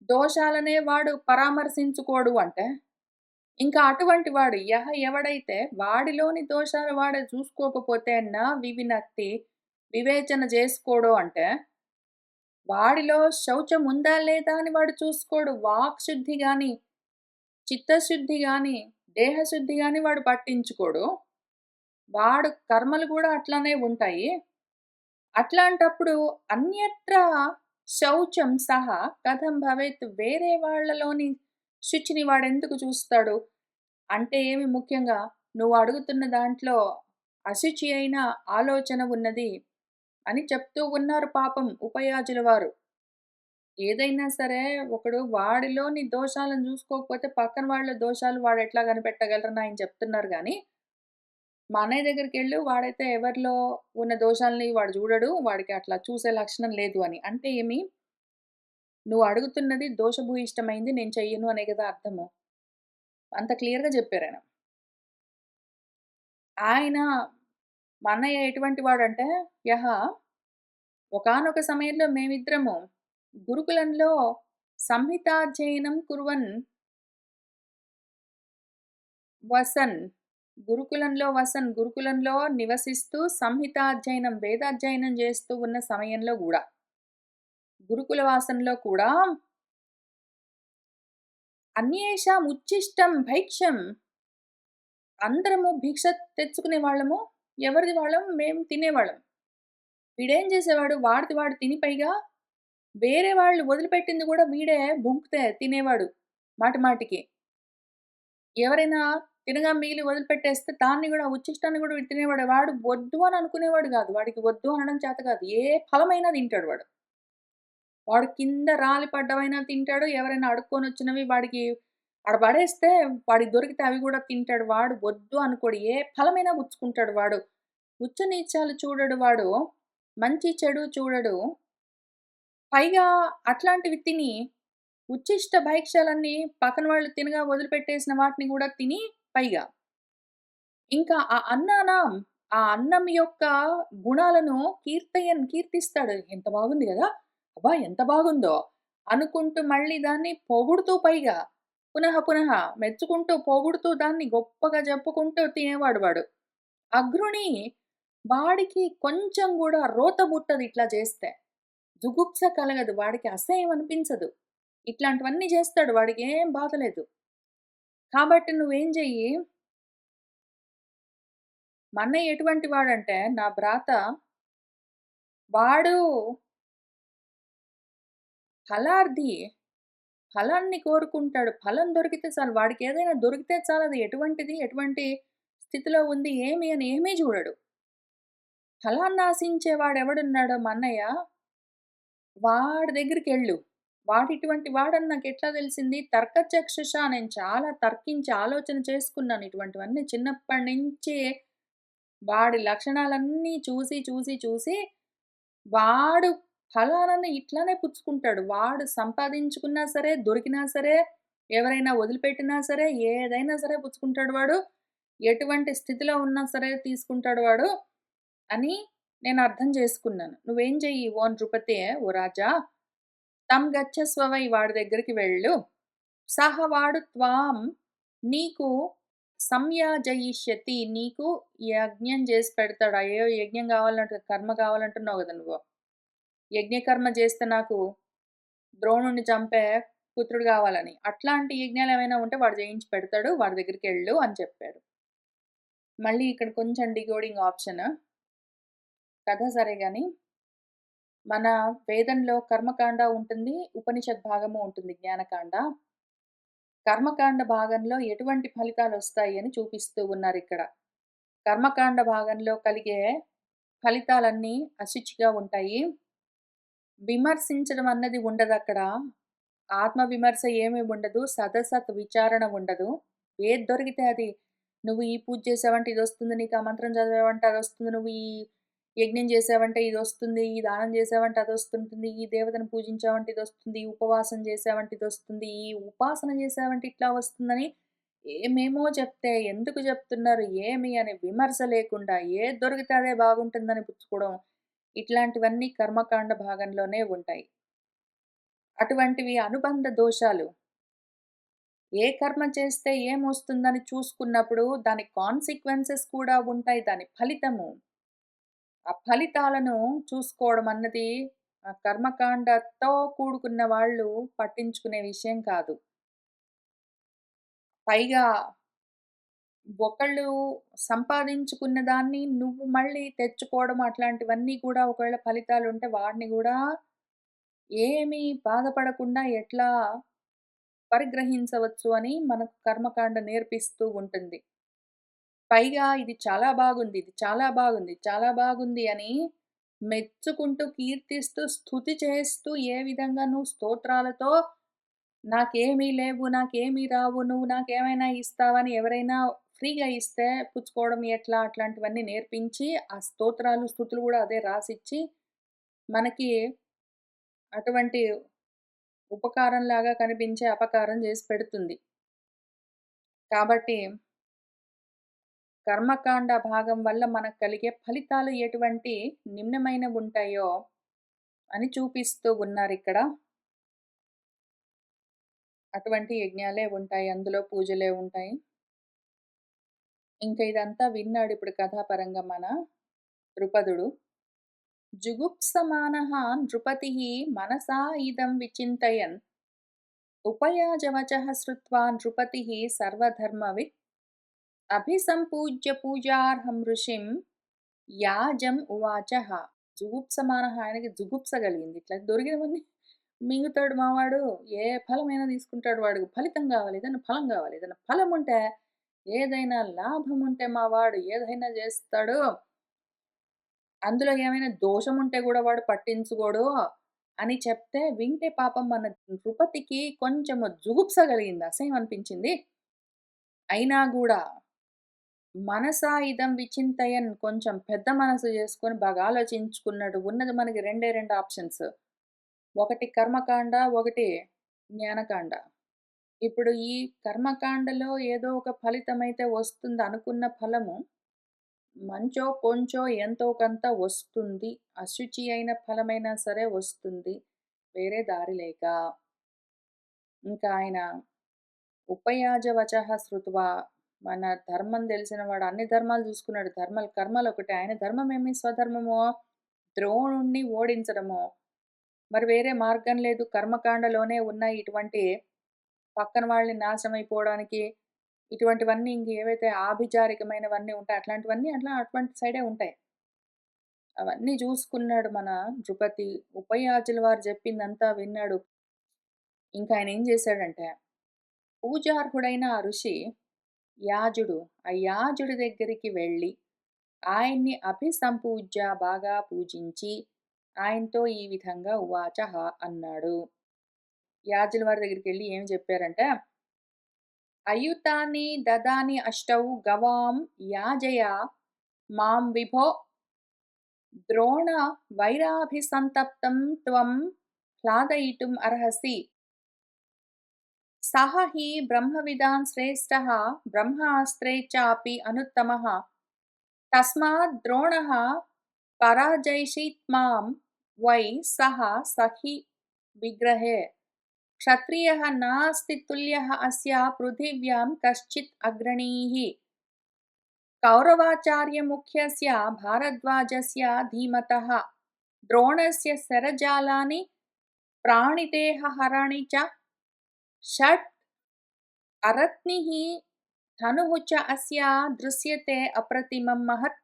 దోషాలనే వాడు పరామర్శించుకోడు అంటే, ఇంకా అటువంటి వాడు ఎవడైతే వాడిలోని దోషాలు వాడే చూసుకోకపోతే నా వివినక్తి, వివేచన చేసుకోడు అంటే, వాడిలో శౌచం ఉందా లేదా అని వాడు చూసుకోడు. వాక్ శుద్ధి గాని, చిత్తశుద్ధి గాని, దేహశుద్ధి గాని వాడు పట్టించుకోడు. వాడు కర్మలు గూడా అట్లనే ఉంటాయి. అట్లాంటప్పుడు అన్యత్రా శౌచం సహా కథం భవేత్, వేరే వాళ్ళలోని శుచిని వాడెందుకు చూస్తాడు? అంటే ఏమి ముఖ్యంగా నువ్వు అడుగుతున్న దాంట్లో అశుచి అయిన ఆలోచన ఉన్నది అని చెప్తూ ఉన్నారు పాపం ఉపయాజుల వారు. ఏదైనా సరే ఒకడు వాడిలోని దోషాలను చూసుకోకపోతే పక్కన వాళ్ళ దోషాలు వాడెట్లా కనిపెట్టగలరని ఆయన చెప్తున్నారు గానీ, మా అన్నయ్య దగ్గరికెళ్ళు వాడైతే ఎవరిలో ఉన్న దోషాల్ని వాడు చూడడు. వాడికి అట్లా చూసే లక్షణం లేదు అని. అంటే ఏమి? నువ్వు అడుగుతున్నది దోషభూయిష్టమైంది నేను చెయ్యను అనే గదా అర్థము. అంత క్లియర్‌గా చెప్పారాయన. ఆయన మా అన్నయ్య ఎటువంటి వాడంటే ఒకానొక సమయంలో మేమిద్దరము గురుకులంలో సంహితాధ్యయనం కుర్వన్ వసన్. గురుకులంలో నివసిస్తూ సంహితాధ్యయనం, వేదాధ్యయనం చేస్తూ ఉన్న సమయంలో గూడా, గురుకుల వాసంలో కూడా అన్యేషాం ఉచ్ఛిష్టం భైక్ష్యం, అందరము భిక్ష తెచ్చుకునే వాళ్ళము. ఎవరిది వాళ్ళం మేము తినేవాళ్ళం. వీడేం చేసేవాడు వాడిది వాడు తిని పైగా వేరే వాళ్ళు వదిలిపెట్టింది గూడా వీడే బుంకితే తినేవాడు మాటి మాటికి. ఎవరైనా తినగా మిగిలి వదిలిపెట్టేస్తే దాన్ని గూడా ఉచ్చిష్టాన్ని గూడా వీడు తినేవాడు. వాడు వద్దు అని అనుకునేవాడు గాదు. వాడికి వద్దు అనడం చేత కాదు. ఏ ఫలమైనా తింటాడు వాడు. వాడు కింద రాలి పడ్డవైనా తింటాడు. ఎవరైనా అడుక్కొనొచ్చినవి వాడికి ఆడ పడేస్తే వాడికి దొరికితే అవి గూడా తింటాడు. వాడు వద్దు అనుకోడు. ఏ ఫలమైనా పుచ్చుకుంటాడు వాడు. ఉచ్చ నీచాలు చూడడు వాడు. మంచి చెడు చూడడు. పైగా అట్లాంటివి తిని ఉచ్చిష్ట భైక్షాలన్నీ పక్కన వాళ్ళు తినగా వదిలిపెట్టేసిన వాటిని గూడా తిని పైగా ఇంకా ఆ అన్నం యొక్క గుణాలను కీర్తిస్తాడు. ఎంత బాగుంది గదా! అబ్బా! ఎంత బాగుందో! అనుకుంటూ మళ్ళీ దాన్ని పొగుడుతూ పైగా పునః మెచ్చుకుంటూ, పొగుడుతూ దాన్ని గొప్పగా చెప్పుకుంటూ తినేవాడు వాడు. అఘృణి వాడికి కొంచెం గూడా రోత పుట్టదు ఇట్లా చేస్తే. జుగుప్స కలగదు. వాడికి అసహ్యం అనిపించదు. ఇట్లాంటివన్నీ చేస్తాడు. వాడికేం బాధ లేదు. కాబట్టి నువ్వేం చెయ్యి, మా అన్నయ్య ఎటువంటి వాడంటే, నా భ్రాత వాడు ఫలార్థి. ఫలాన్ని కోరుకుంటాడు. ఫలం దొరికితే చాలు. వాడికేదైనా దొరికితే చాలు. అది ఎటువంటిది, ఎటువంటి స్థితిలో ఉంది, ఏమి అని ఏమీ చూడడు. ఫలాన్ని ఆశించేవాడెవడున్నాడో మా అన్నయ్య, వాడి దగ్గరికెళ్ళు. వాడిటువంటి వాడని నాకెట్లా తెలిసింది? తర్కచక్షుష, నేను చాలా తర్కించి ఆలోచన చేసుకున్నాను. ఇటువంటివన్నీ చిన్నప్పటి నుంచి వాడి లక్షణాలన్నీ చూసి వాడు ఫలానాని ఇట్లానే పుచ్చుకుంటాడు. వాడు సంపాదించుకున్నా సరే, దొరికినా సరే, ఎవరైనా వదిలిపెట్టినా సరే, ఏదైనా సరే పుచ్చుకుంటాడు వాడు. ఎటువంటి స్థితిలో ఉన్నా సరే తీసుకుంటాడు వాడు అని నేను అర్థం చేసుకున్నాను. నువ్వేం చెయ్యి ఓ నృపతే ఓ రాజా, తం గచ్చస్వవై, వాడి దగ్గరికి వెళ్ళు. సహ వాడు త్వాం, నీకు సంయాజయిష్యతి, నీకు యజ్ఞం చేసి పెడతాడు. అయ్యో! యజ్ఞం కావాలంటే కర్మ కావాలంటున్నావు గదా నువ్వు. యజ్ఞకర్మ చేస్తే నాకు ద్రోణుడిని చంపే పుత్రుడు గావాలని. అట్లాంటి యజ్ఞాలేమైనా ఉంటే వాడు చేయించి పెడతాడు. వాడి దగ్గరికెళ్ళు అని చెప్పాడు. మళ్ళీ ఇక్కడ కొంచెం డీకోడింగ్ ఆప్షన్. కథ సరే గాని, మన వేదంలో కర్మకాండ ఉంటుంది. ఉపనిషత్ భాగము ఉంటుంది జ్ఞానకాండ. కర్మకాండ భాగంలో ఎటువంటి ఫలితాలొస్తాయి అని చూపిస్తూ ఉన్నారిక్కడ. కర్మకాండ భాగంలో కలిగే ఫలితాలన్నీ అశుచిగా ఉంటాయి. విమర్శించడం అన్నది ఉండదక్కడ. ఆత్మ విమర్శ ఏమీ ఉండదు. సదసత్ విచారణ ఉండదు. ఏది దొరికితే అది. నువ్వు ఈ పూజ చేసావంటే ఇదొస్తుంది. నీకు ఆ మంత్రం చదివావంటే అదొస్తుంది. నువ్వు ఈ యజ్ఞం చేసావంటే ఇదొస్తుంది. ఈ దానం చేసావంటే అదొస్తుంటుంది. ఈ దేవతను పూజించావంటే ఇదొస్తుంది. ఈ ఉపవాసం చేసావంటే ఇదొస్తుంది. ఈ ఉపాసన చేసావంటే ఇట్లా వస్తుందని ఏమేమో చెప్తే ఎందుకు చెప్తున్నారు ఏమి అని విమర్శ లేకుండా ఏది దొరికితే అదే బాగుంటుందని పుచ్చుకోవడం. ఇట్లాంటివన్నీ కర్మకాండ భాగంలోనే ఉంటాయి. అటువంటివి అనుబంధ దోషాలు. ఏ కర్మ చేస్తే ఏమొస్తుందని చూసుకున్నప్పుడు దాని కాన్సిక్వెన్సెస్ కూడా ఉంటాయి. దాని ఫలితము. ఆ ఫలితాలను చూసుకోవడం అన్నది ఆ కర్మకాండతో కూడుకున్న వాళ్ళు పట్టించుకునే విషయం కాదు. పైగా ఒకళ్ళు సంపాదించుకున్న దాన్ని నువ్వు మళ్ళీ తెచ్చుకోవడం అట్లాంటివన్నీ కూడా ఒకవేళ ఫలితాలుంటే వాటిని గూడా ఏమీ బాధపడకుండా ఎట్లా పరిగ్రహించవచ్చు అని మనకు కర్మకాండ నేర్పిస్తూ ఉంటుంది. పైగా ఇది చాలా బాగుంది, ఇది చాలా బాగుంది, చాలా బాగుంది అని మెచ్చుకుంటూ, కీర్తిస్తూ, స్తుతి చేస్తూ ఏ విధంగా నువ్వు స్తోత్రాలతో నాకేమీ లేవు, నాకేమీ రావు, నువ్వు నాకేమైనా ఇస్తావని ఎవరైనా ఫ్రీగా ఇస్తే పుచ్చుకోవడం ఎట్లా అట్లాంటివన్నీ నేర్పించి, ఆ స్తోత్రాలు, స్తుతులు గూడా అదే రాసిచ్చి, మనకి అటువంటి ఉపకారంలాగా కనిపించే అపకారం జేసి పెడుతుంది. కాబట్టి కర్మకాండ భాగం వల్ల మనకు కలిగే ఫలితాలు ఎటువంటి నిమ్నమైనవుంటాయో అని చూపిస్తూ ఉన్నారిక్కడ. అటువంటి యజ్ఞాలే ఉంటాయి. అందులో పూజలే ఉంటాయి. ఇంక ఇదంతా విన్నాడిప్పుడు కథాపరంగా మన ద్రుపదుడు. జుగుప్సమానః నృపతిః మనసా ఇదం విచింతయన్ ఉపయాజవచః శ్రుత్వా నృపతిః సర్వధర్మవిద్ అభిసంపూజ్య పూజార్హం ఋషిం యాజం ఉవాచః. జుగుప్సమానః ఆయనకి జుగుప్స కలిగింది. ఇట్లా దొరికినవన్నీ మింగుతాడు మావాడు. ఏ ఫలమైనా తీసుకుంటాడు వాడికి ఫలితం గావాలి. ఏదైనా ఫలం గావాలి. ఏదైనా ఫలముంటే, ఏదైనా లాభముంటే మావాడు ఏదైనా జేస్తాడు. అందులో ఏమైనా దోషముంటే గూడా వాడు పట్టించుకోడు అని చెప్తే, వింటే పాపం మన నృపతికి కొంచెము జుగుప్స కలిగింది. అసహ్యం అనిపించింది. అయినా గూడా మనసా ఇదం విచింతయన్ కొంచెం పెద్ద మనసు చేసుకొని బాగా ఆలోచించుకున్నాడు. ఉన్నది మనకి రెండే 2 ఆప్షన్స్. ఒకటి కర్మకాండ, ఒకటి జ్ఞానకాండ. ఇప్పుడు ఈ కర్మకాండలో ఏదో ఒక ఫలితమైతే వస్తుంది అనుకున్న ఫలము మంచో, కొంచో ఎంతో కొంత వస్తుంది. అశుచి అయిన ఫలమైనా సరే వస్తుంది. వేరే దారి లేక. ఇంకా ఆయన ఉపయాజవచః శ్రుత్వా మన ధర్మం తెలిసిన వాడు అన్ని ధర్మాలు చూసుకున్నాడు. కర్మలొకటే. ఆయన ధర్మమేమి స్వధర్మమో ద్రోణుడిని ఓడించడమో, మరి వేరే మార్గం లేదు. కర్మకాండలోనే ఉన్నాయి ఇటువంటి పక్కన వాళ్ళని నాశనమైపోవడానికి ఇటువంటివన్నీ ఇంకేవైతే ఆభిచారికమైనవన్నీ ఉంటాయి అట్లాంటివన్నీ అటువంటి సైడే ఉంటాయి. అవన్నీ జూసుకున్నాడు మన నృపతి. ఉపయాజుల వారు జెప్పిందంతా విన్నాడు. ఇంకా ఆయనేం జేశాడంటే, పూజార్హుడైన ఆ ఋషి యాజుడు, ఆ యాజుడి దగ్గరికి వెళ్ళి, ఆయన్ని అభిసంపూజ్య బాగా పూజించి, ఆయనతో ఈ విధంగా ఉవాచః అన్నాడు. యాజుల వారి దగ్గరికెళ్ళి ఏం జెప్పారంటే, అయుతాని దదాని అష్టౌ గవాం యాజయ మాం విభో ద్రోణ వైరాభిసంతప్తం త్వం హ్లాదయితుం అర్హసి. సహ హి బ్రహ్మవిదాన్ శ్రేష్టః బ్రహ్మాస్త్రే చాపి అనుత్తమః. తస్మాద్ ద్రోణః పరాజయషీత్ మాం వై సహ సఖి విగ్రహే. క్షత్రియః నాస్తి తుల్యః అస్య పృథివ్యాం కశ్చిత్ అగ్రణీః. కౌరవాచార్యముఖ్యస్య భారద్వాజస్య ధీమతః ద్రోణస్య శరజాలాని ప్రాణిదేహహరణి చ షట్ అరత్నిః ధనుః చ అస్య దృశ్యతే అప్రతిమం మహత్.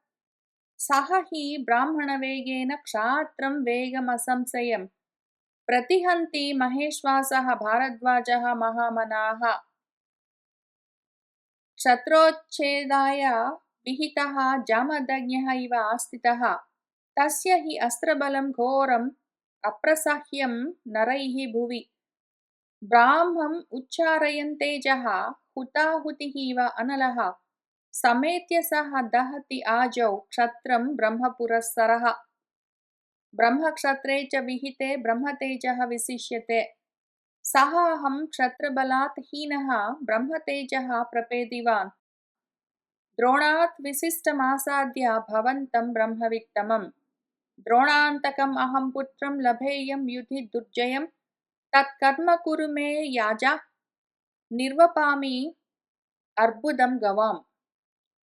సహ హి బ్రాహ్మణవేగేన క్షాత్రం వేగమసంశయం ప్రతిహంతి మహేశ్వాసః భారద్వాజः మహామనాః. క్షత్రోచ్ఛేదాయ విహితः జామదగ్న్యः ఇవ ఆస్థితः. తస్య హి అస్త్రబలం ఘోరం అప్రసహ్యం నరైః భువి. బ్రాహ్మం ఉచ్చారయన్తేజః హుతాహుతిః ఇవ అనలః. సమేత్య సహ దహతి ఆజౌ క్షత్రం బ్రహ్మపురస్సరః. బ్రహ్మక్షత్రే చ విహితే బ్రహ్మతేజః విశిష్యతే. సహ అహం క్షత్రబలాత్ హీనః బ్రహ్మతేజః ప్రపేదివాన్. ద్రోణాత్ విశిష్టమాసాద్య భవంతం బ్రహ్మవిత్తమం. ద్రోణాంతకం అహం పుత్రం లభేయం యుధి దుర్జయం. తత్కర్మ కురు మే యాజ నిర్వపామి అర్బుదం గవాం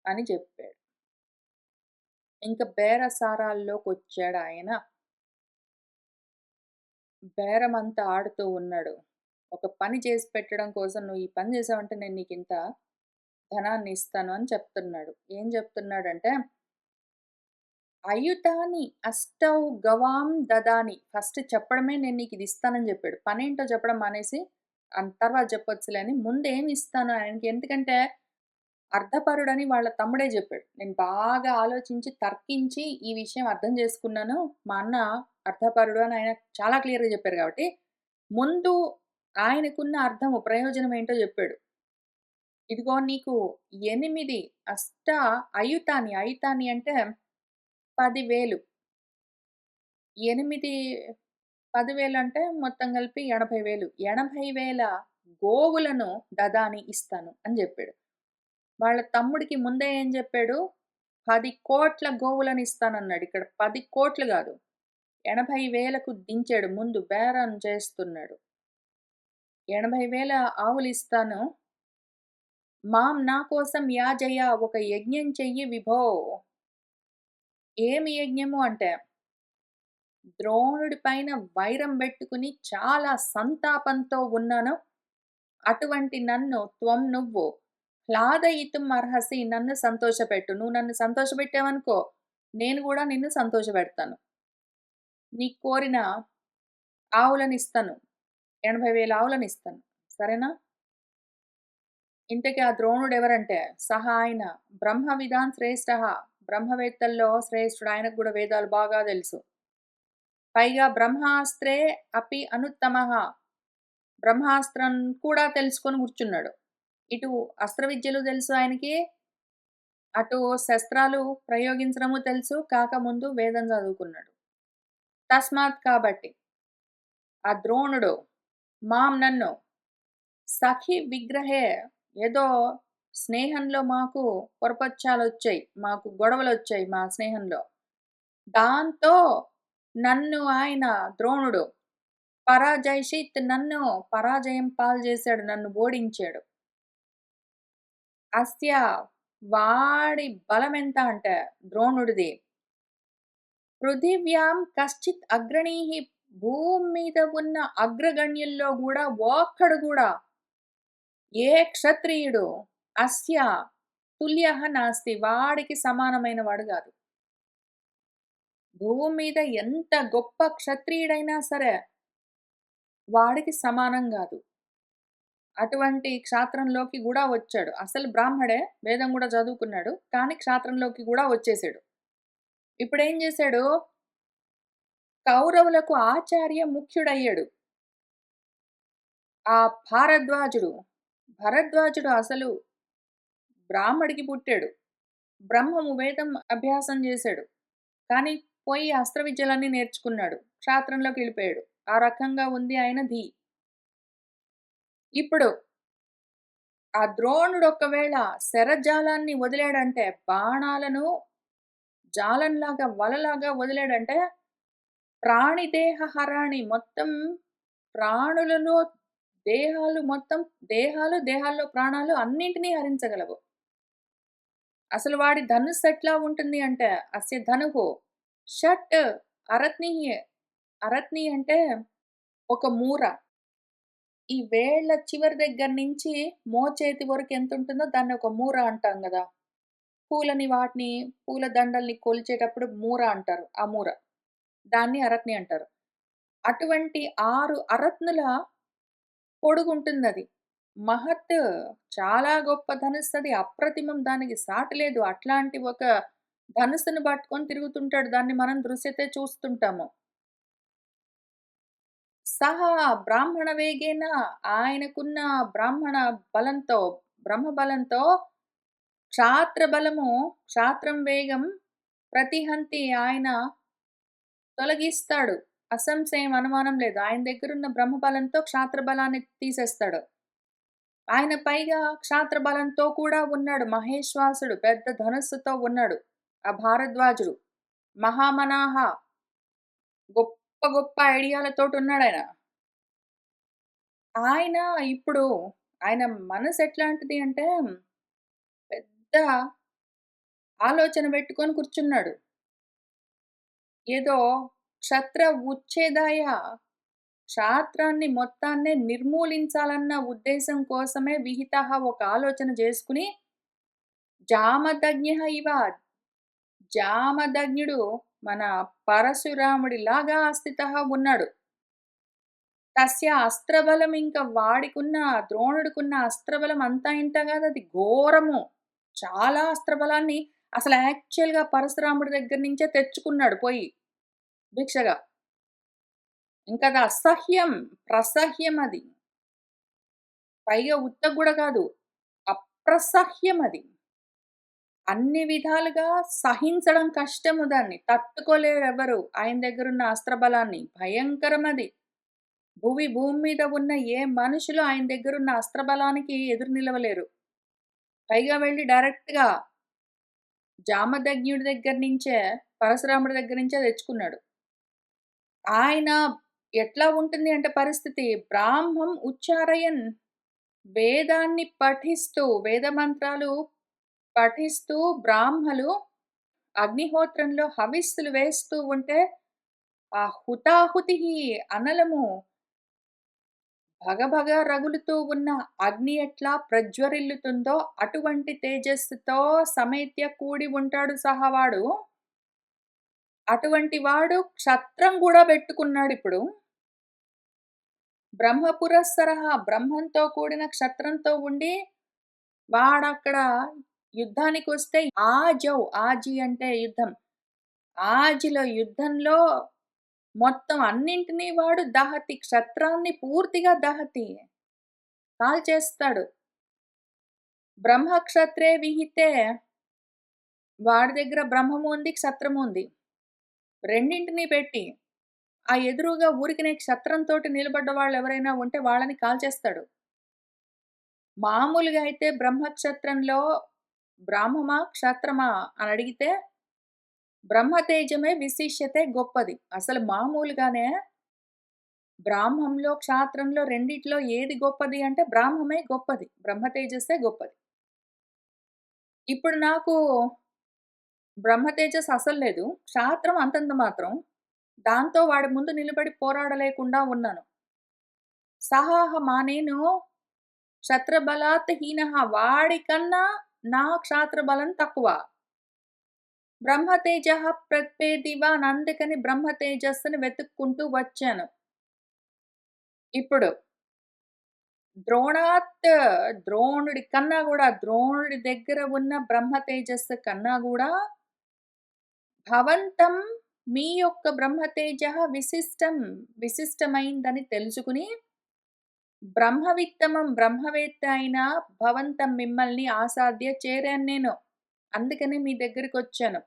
అని చెప్పాడు. ఇంక బేరసారాల్లోకొచ్చాడాయన. బేరమంతా ఆడుతూ ఉన్నాడు. ఒక పని చేసి పెట్టడం కోసం నువ్వు ఈ పని చేసావంటే నేను నీకింత ధనాన్ని ఇస్తాను అని చెప్తున్నాడు. ఏం చెప్తున్నాడంటే, "అయుతాని అష్టౌ గవాం దదాని" ఫస్ట్ చెప్పడమే నేను నీకిది ఇస్తానని చెప్పాడు. పనేంటో చెప్పడం మానేసి, తర్వాత చెప్పొచ్చులే అని ముందేమి ఇస్తాను ఆయనకి ఎందుకంటే అర్థపరుడని వాళ్ళ తమ్ముడే జెప్పాడు. నేను బాగా ఆలోచించి, తర్కించి ఈ విషయం అర్థం చేసుకున్నాను. మా అన్న అర్థపరుడు అని ఆయన చాలా క్లియర్‌గా జెప్పారు గాబట్టి, ముందు ఆయనకున్న అర్థము, ప్రయోజనం ఏంటో జెప్పాడు. ఇదిగో నీకు 8 అష్ట అయుతాని, అయుతాని అంటే 10,000 8 10,000 అంటే మొత్తం కలిపి 80,000 80,000 గోవులను దదాని ఇస్తాను అని జెప్పాడు. వాళ్ళ తమ్ముడికి ముందే ఏం జెప్పాడు? 10,00,00,000 గోవులనిస్తానన్నాడు. ఇక్కడ 10,00,00,000 గాదు. 80,000కు దించాడు. ముందు బేరం చేస్తున్నాడు. 80,000 ఆవులిస్తాను. నా కోసం యాజయ ఒక యజ్ఞం చెయ్యి విభో. ఏమి యజ్ఞము అంటే, ద్రోణుడి పైన వైరం బెట్టుకుని చాలా సంతాపంతో ఉన్నాను. అటువంటి నన్ను నువ్వు హ్లాదయితుం అర్హసి నన్ను సంతోషపెట్టు. నువ్వు నన్ను సంతోషపెట్టావనుకో, నేను గూడా నిన్ను సంతోషపెడతాను. నీకు కోరిన ఆవులనిస్తాను. 80,000 ఆవులనిస్తాను. సరేనా? ఇంతకీ ఆ ద్రోణుడెవరంటే, ఆయన బ్రహ్మవిదాన్ శ్రేష్ఠః. బ్రహ్మవేత్తల్లో శ్రేష్ఠుడు. ఆయనకు గూడా వేదాలు బాగా తెలుసు. పైగా బ్రహ్మాస్త్రే అపి అనుత్తమః. బ్రహ్మాస్త్రం కూడా తెలుసుకొని కూర్చున్నాడు. ఇటు అస్త్ర విద్యలు తెలుసు ఆయనకి. అటు శస్త్రాలు ప్రయోగించడము తెలుసు. ముందు వేదం చదువుకున్నాడు. తస్మాత్ కాబట్టి ఆ ద్రోణుడు నన్ను సఖి విగ్రహే ఏదో స్నేహంలో మాకు పొరపచ్చాలొచ్చాయి. మాకు గొడవలొచ్చాయి మా స్నేహంలో. దాంతో నన్ను ఆయన ద్రోణుడు పరాజయషిత్ నన్ను పరాజయం పాలు చేశాడు. నన్ను ఓడించాడు. అస్య వాడి బలమెంత అంటే ద్రోణుడిది. పృథివ్యాం కశ్చిత్ అగ్రణీహి భూమి మీద ఉన్న అగ్రగణ్యుల్లో గూడా ఒక్కడు గూడా ఏ క్షత్రియుడు అస్య తుల్యః నాస్తి. వాడికి సమానమైన వాడు గాదు. భూమి మీద ఎంత గొప్ప క్షత్రియుడైనా సరే వాడికి సమానం గాదు. అటువంటి క్షాత్రంలోకి గూడా వచ్చాడు. అసలు బ్రాహ్మడే. వేదం గూడా చదువుకున్నాడు. కానీ క్షాత్రంలోకి గూడా వచ్చేసాడు. ఇప్పుడేం జేశాడు? కౌరవులకు ఆచార్య ముఖ్యుడయ్యాడు. ఆ భరద్వాజుడు అసలు బ్రాహ్మడికి పుట్టాడు. బ్రహ్మము వేదం అభ్యాసం జేశాడు. కానీ పోయి అస్త్ర విద్యలన్నీ నేర్చుకున్నాడు. క్షాత్రంలోకెళ్ళిపోయాడు. ఆ రకంగా ఉంది ఆయన ధీ. ఇప్పుడు ఆ ద్రోణుడు ఒకవేళ శరజాలాన్ని వదిలాడంటే, బాణాలను జాలంలాగా, వలలాగా వదిలాడంటే, ప్రాణిదేహ హరాణి మొత్తం ప్రాణులలో దేహాల్లో ప్రాణాలు అన్నింటినీ హరించగలవు. అసలు వాడి ధనుస్సు ఎట్లా ఉంటుంది అంటే, అస్య ధనుః షట్ అరత్నిః. అరత్ని అంటే ఒక మూర. ఈ వేళ్ళ చివరి దగ్గర నుంచి మోచేతి వరకు ఎంతుంటుందో దాన్ని ఒక మూర అంటాం గదా! వాటిని పూల దండల్ని కొలిచేటప్పుడు మూర అంటారు. ఆ మూర. దాన్ని అరత్ని అంటారు. అటువంటి 6 అరత్నుల పొడుగుంటుందది. మహత్ చాలా గొప్ప ధనుస్సది. అప్రతిమం, దానికి సాటి లేదు. అట్లాంటి ఒక ధనుస్సును పట్టుకొని తిరుగుతుంటాడు. దాన్ని మనం దృశ్యతే చూస్తుంటాము. బ్రాహ్మణ వేగేన ఆయనకున్న బ్రాహ్మణ బలంతో, బ్రహ్మ బలంతో క్షాత్రం వేగం ప్రతిహంతి ఆయన తొలగిస్తాడు. అసంశయం, అనుమానం లేదు. ఆయన దగ్గరున్న బ్రహ్మ బలంతో క్షాత్ర బలాన్ని తీసేస్తాడు. ఆయన పైగా క్షాత్ర బలంతో కూడా ఉన్నాడు. మహేశ్వాసుడు పెద్ద ధనుస్సుతో ఉన్నాడు. ఆ భారద్వాజుడు. మహామనాహ గొప్ప గొప్ప ఐడియాలతోటున్నాడాయన. ఆయన ఇప్పుడు ఆయన మనసు ఎట్లాంటిది అంటే, పెద్ద ఆలోచన పెట్టుకొని కూర్చున్నాడు. ఏదో క్షత్ర ఉచ్ఛేదాయ క్షాత్రాన్ని మొత్తాన్నే నిర్మూలించాలన్న ఉద్దేశం కోసమే విహితః ఒక ఆలోచన చేసుకొని జామదగ్న్యః ఇవ జామదగ్నుడు మన పరశురాముడిలాగా స్థితః ఉన్నాడు. తస్య అస్త్రబలం ఇంక వాడికున్న ద్రోణుడికున్న అస్త్రబలం అంతా ఇంత కాదది ఘోరము. చాలా అస్త్రబలాన్ని అసలు యాక్చువల్‌గా పరశురాముడి దగ్గర నుంచే తెచ్చుకున్నాడు పోయి భిక్షగా. ఇంకది అసహ్యం, ప్రసహ్యం అది. పైగా ఉత్తగ గూడా కాదు. అప్రసహ్యం అది. అన్ని విధాలుగా సహించడం కష్టము దాన్ని. తట్టుకోలేరెవరు ఆయన దగ్గరున్న అస్త్రబలాన్ని. భయంకరమది. భూమి మీద ఉన్న ఏ మనుషులు ఆయన దగ్గరున్న అస్త్రబలానికి ఎదురు నిలవలేరు. పైగా వెళ్లి డైరెక్ట్‌గా జామదగ్నుడి దగ్గర నుంచే, పరశురాముడి దగ్గర నుంచే తెచ్చుకున్నాడు. ఆయన ఎట్లా ఉంటుంది అంటే పరిస్థితి, బ్రాహ్మం ఉచ్చారయన్ వేదాన్ని పఠిస్తూ, వేద మంత్రాలు పఠిస్తూ బ్రాహ్మలు అగ్నిహోత్రంలో హవిస్సులు వేస్తూ ఉంటే, ఆ హుతాహుతి అనలము భగభగ రగులుతూ ఉన్న అగ్ని ఎట్లా ప్రజ్వరిల్లుతుందో అటువంటి తేజస్సుతో సమేత్య కూడి ఉంటాడు సహవాడు. అటువంటి వాడు క్షత్రం గూడా బెట్టుకున్నాడిప్పుడు. బ్రహ్మ పురస్సరః బ్రహ్మంతో కూడిన క్షత్రంతో ఉండి, వాడక్కడ యుద్ధానికొస్తే ఆజౌ ఆజి అంటే యుద్ధం. ఆజిలో యుద్ధంలో మొత్తం అన్నింటిని వాడు దహతి. క్షత్రాన్ని పూర్తిగా దహతి. కాల్చేస్తాడు. బ్రహ్మక్షత్రే విహితే వాడి దగ్గర బ్రహ్మము ఉంది, క్షత్రము ఉంది. రెండింటిని పెట్టి, ఆ ఎదురుగా ఊరికినే క్షత్రంతోటి నిలబడ్డ వాళ్ళెవరైనా ఉంటే వాళ్ళని కాల్చేస్తాడు. మామూలుగా అయితే బ్రహ్మక్షత్రంలో బ్రాహ్మమా? క్షత్రమా? అని అడిగితే బ్రహ్మతేజమే విశిష్యతే గొప్పది. అసలు మామూలుగానే బ్రాహ్మంలో, క్షాత్రంలో రెండిట్లో ఏది గొప్పది అంటే బ్రాహ్మమే గొప్పది. బ్రహ్మతేజస్సే గొప్పది. ఇప్పుడు నాకు బ్రహ్మతేజస్ అసలు లేదు. క్షాత్రం అంతంత మాత్రం. దాంతో వాడి ముందు నిలబడి పోరాడలేకుండా ఉన్నాను. సహాహ నేను క్షత్రబలాత్ హీనః వాడికన్నా నా క్షాత్రబలం తక్కువ. బ్రహ్మతేజః ప్రత్యేదివాన్ అందుకని బ్రహ్మతేజస్సుని వెతుక్కుంటూ వచ్చాను. ఇప్పుడు ద్రోణాత్ ద్రోణుడి కన్నా గూడా ద్రోణుడి దగ్గర ఉన్న బ్రహ్మ తేజస్సు కన్నా గూడా భవంతం మీ యొక్క బ్రహ్మ తేజః విశిష్టమైందని తెలుసుకుని బ్రహ్మవిత్తమం బ్రహ్మవేత్త అయిన భవంతం మిమ్మల్ని ఆసాద్య చేరాను నేను. అందుకనే మీ దగ్గరికొచ్చాను.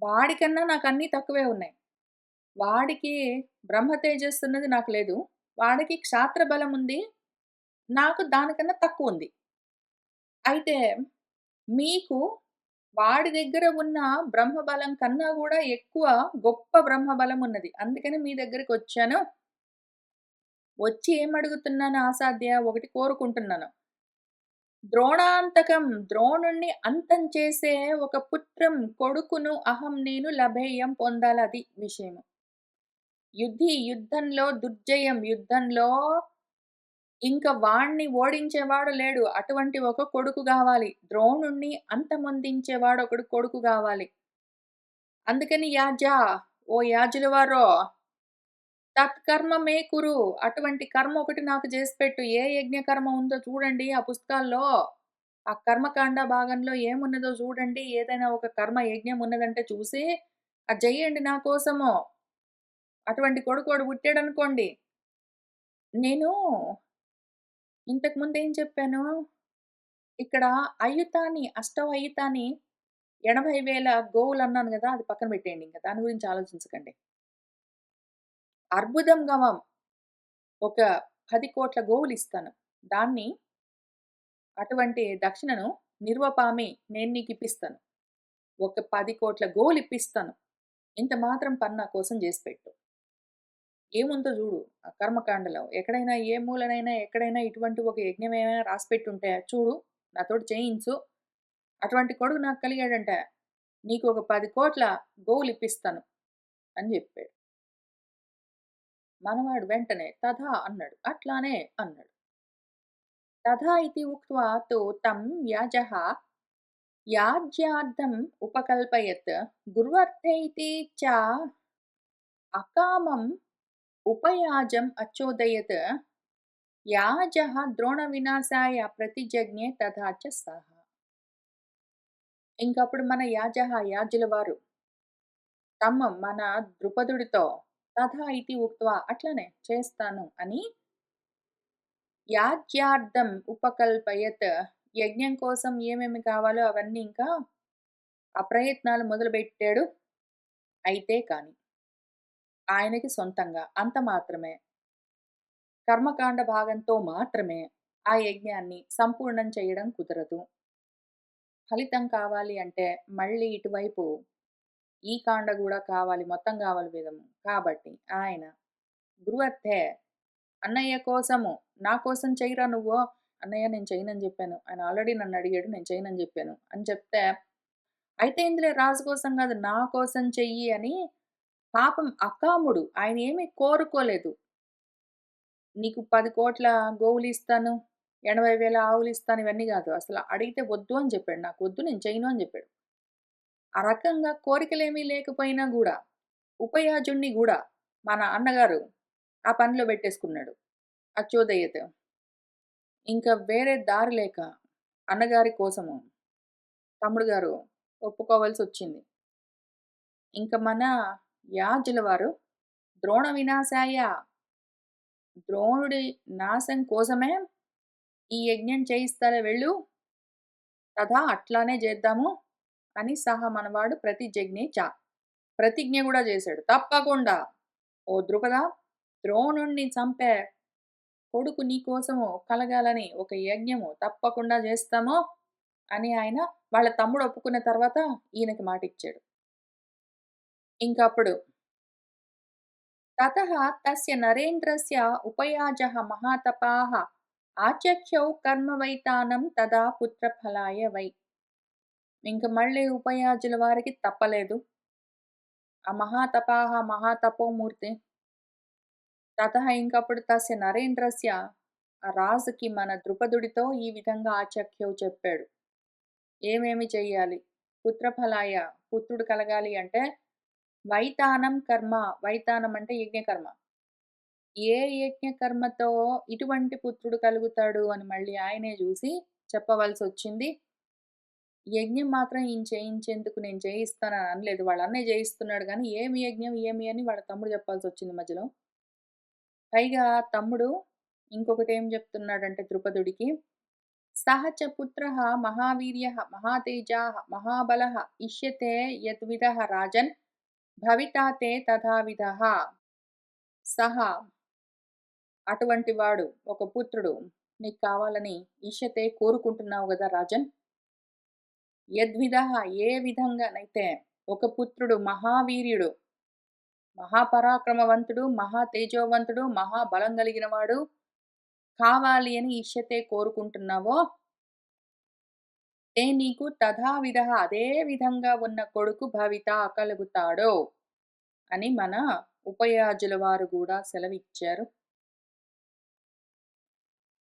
వాడికన్నా నాకన్నీ తక్కువే ఉన్నాయి. వాడికి బ్రహ్మ తేజస్సున్నది నాకు లేదు. వాడికి క్షాత్ర బలముంది. నాకు దానికన్నా తక్కువుంది. అయితే మీకు వాడి దగ్గర ఉన్న బ్రహ్మబలం కన్నా గూడా ఎక్కువ గొప్ప బ్రహ్మబలం ఉన్నది. అందుకని మీ దగ్గరికొచ్చాను. వచ్చి ఏమడుగుతున్నాను ఆసాధ్య? ఒకటి కోరుకుంటున్నాను. ద్రోణాంతకం ద్రోణుడిని అంతం చేసే ఒక పుత్రం కొడుకును అహం నేను లభేయం పొందాలది విషయము. యుద్ధంలో దుర్జయం యుద్ధంలో ఇంక వాడిని ఓడించేవాడు లేడు. అటువంటి ఒక కొడుకు గావాలి. ద్రోణుడిని అంతమొందించేవాడు ఒకడు కొడుకు గావాలి. అందుకని ఓ యాజులవారో తత్కర్మ మే కురు. అటువంటి కర్మ ఒకటి నాకు జేసిపెట్టు. ఏ యజ్ఞ కర్మ ఉందో చూడండి ఆ పుస్తకాల్లో. ఆ కర్మకాండ భాగంలో ఏమున్నదో చూడండి. ఏదైనా ఒక కర్మ యజ్ఞం ఉన్నదంటే చూసి అది జెయ్యండి నా కోసము. అటువంటి కొడుకు వాడు పుట్టాడనుకోండి. నేను ఇంతకు ముందేం చెప్పాను? ఇక్కడ అష్టౌ అయుతాని 80,000 గోవులన్నాను గదా! అది పక్కన పెట్టేయండి ఇంక. దాని గురించి ఆలోచించకండి. అర్బుదం గవం ఒక 10,00,00,000 గోవులిస్తాను. దాన్ని అటువంటి దక్షిణను నిర్వపామి నేను నీకిప్పిస్తాను. ఒక 10,00,00,000 గోవులిప్పిస్తాను. ఇంత మాత్రం పని నా కోసం జేసి పెట్టు. ఏముందో జూడు ఆ కర్మకాండలో. ఎక్కడైనా ఏ మూలనైనా ఎక్కడైనా ఇటువంటి ఒక యజ్ఞం ఏమైనా రాసిపెట్టుంటే చూడు. నాతోటి చేయించు. అటువంటి కొడుకు నాకు కలిగాడంటే నీకు ఒక 10,00,00,000 గోవులిప్పిస్తాను అని జెప్పాడు. మనవాడు వెంటనే తథా అన్నాడు. అట్లానే అన్నాడు. తథా ఇతి ఉక్త్వా తు తం వ్యాజః యాజ్యార్థం ఉపకల్పయత్. గుర్వర్థే ఇతి చ అకామం ఉపయాజం అచోదయత్. యాజః ద్రోణవినాశాయ ప్రతిజజ్ఞే తథా చ సః. ఇంకప్పుడు మన యాజుల వారు మన ద్రుపదుడితో తథా ఇతి ఉక్త్వా అట్లనే చేస్తాను అని యాజ్యార్థం ఉపకల్పయత్. యజ్ఞం కోసం ఏమేమి కావాలో అవన్నీ ఇంకా ఆ ప్రయత్నాలు మొదలుపెట్టాడు. అయితే కాని ఆయనకి సొంతంగా అంత మాత్రమే కర్మకాండ భాగంతో మాత్రమే ఆ యజ్ఞాన్ని సంపూర్ణం చేయడం కుదరదు. ఫలితం కావాలి అంటే మళ్ళీ ఇటువైపు ఈ కాండ గూడా కావాలి. మొత్తం కావాలి వేదము. కాబట్టి ఆయన గురువర్థే అన్నయ్య కోసము, నా కోసం చెయ్యరా నువ్వు. అన్నయ్య నేను చెయ్యనని చెప్పాను. ఆయన ఆల్రెడీ నన్ను అడిగాడు. నేను చెయ్యనని చెప్పాను అని చెప్తే, అయితే ఇందులో రాజు కోసం కాదు నా కోసం చెయ్యి అని పాపం అకాముడు. ఆయన ఏమీ కోరుకోలేదు. నీకు 10,00,00,000 గోవులిస్తాను, 80,000 ఆవులిస్తాను ఇవన్నీ గాదు. అసల అడిగితే వద్దు అని చెప్పాడు. నాకు వద్దు నేను చెయ్యను అని చెప్పాడు. ఆ రకంగా కోరికలేమీ లేకపోయినా గూడా, ఉపయాజుడిని గూడా మన అన్నగారు ఆ పనిలో పెట్టేసుకున్నాడు. అచ్చోదయత. ఇంక వేరే దారి లేక అన్నగారి కోసము తమ్ముడు గారు ఒప్పుకోవాల్సొచ్చింది. ఇంక మన యాజుల వారు ద్రోణ వినాశాయ, ద్రోణుడి నాశం కోసమే ఈ యజ్ఞం చేయిస్తాలే వెళ్ళు. తథా అట్లానే చేద్దాము అని సహా మనవాడు ప్రతిజ్ఞ గూడా చేశాడు. తప్పకుండా ఓ ద్రుపద, ద్రోణుణ్ణి చంపే కొడుకు నీకోసము కలగాలని ఒక యజ్ఞము తప్పకుండా చేస్తాము అని ఆయన వాళ్ళ తమ్ముడు ఒప్పుకున్న తర్వాత ఈయనకి మాటిచ్చాడు. ఇంకప్పుడు తతః తస్య నరేంద్రస్య ఉపయాజః మహాతపాః ఆచఖ్యౌ కర్మవైతానం తదా పుత్రఫలాయ వై. ఇంక మళ్ళీ ఉపయాజుల వారికి తప్పలేదు. ఆ మహాతపాః మహాతపోమూర్తి. తతః ఇంకప్పుడు తస్య నరేంద్రస్య ఆ రాజుకి మన ద్రుపదుడితో ఈ విధంగా ఆచఖ్యౌ చెప్పాడు. ఏమేమి చెయ్యాలి? పుత్రఫలాయ పుత్రుడు కలగాలి అంటే వైతానం కర్మ. వైతానం అంటే యజ్ఞకర్మ. ఏ యజ్ఞకర్మతో ఇటువంటి పుత్రుడు కలుగుతాడు అని మళ్ళీ ఆయనే చూసి చెప్పవలసొచ్చింది. యజ్ఞం మాత్రం ఈయన చేయించేందుకు నేను చేయిస్తానని అనలేదు. వాళ్ళ అన్నయ్య చేయిస్తున్నాడు గానీ, ఏమి యజ్ఞం ఏమి అని వాళ్ళ తమ్ముడు చెప్పాల్సొచ్చింది మధ్యలో. పైగా తమ్ముడు ఇంకొకటేం చెప్తున్నాడంటే ద్రుపదుడికి, సహ చ పుత్రః మహావీర్యః మహాతేజాః మహాబలః ఇష్యతే యద్విధః రాజన్ భవితా తే తథావిధః. సహా అటువంటి వాడు ఒక పుత్రుడు నీకు కావాలని ఇష్యతే కోరుకుంటున్నావు గదా రాజన్. యద్విధః ఏ విధంగానైతే ఒక పుత్రుడు మహావీర్యుడు, మహాపరాక్రమవంతుడు, మహా తేజోవంతుడు, మహాబలం కలిగిన వాడు కావాలి అని ఇష్యతే కోరుకుంటున్నావో, తే నీకు తథావిధః అదే విధంగా ఉన్న కొడుకు భవిత కలుగుతాడు అని మన ఉపయాజుల వారు గూడా సెలవిచ్చారు.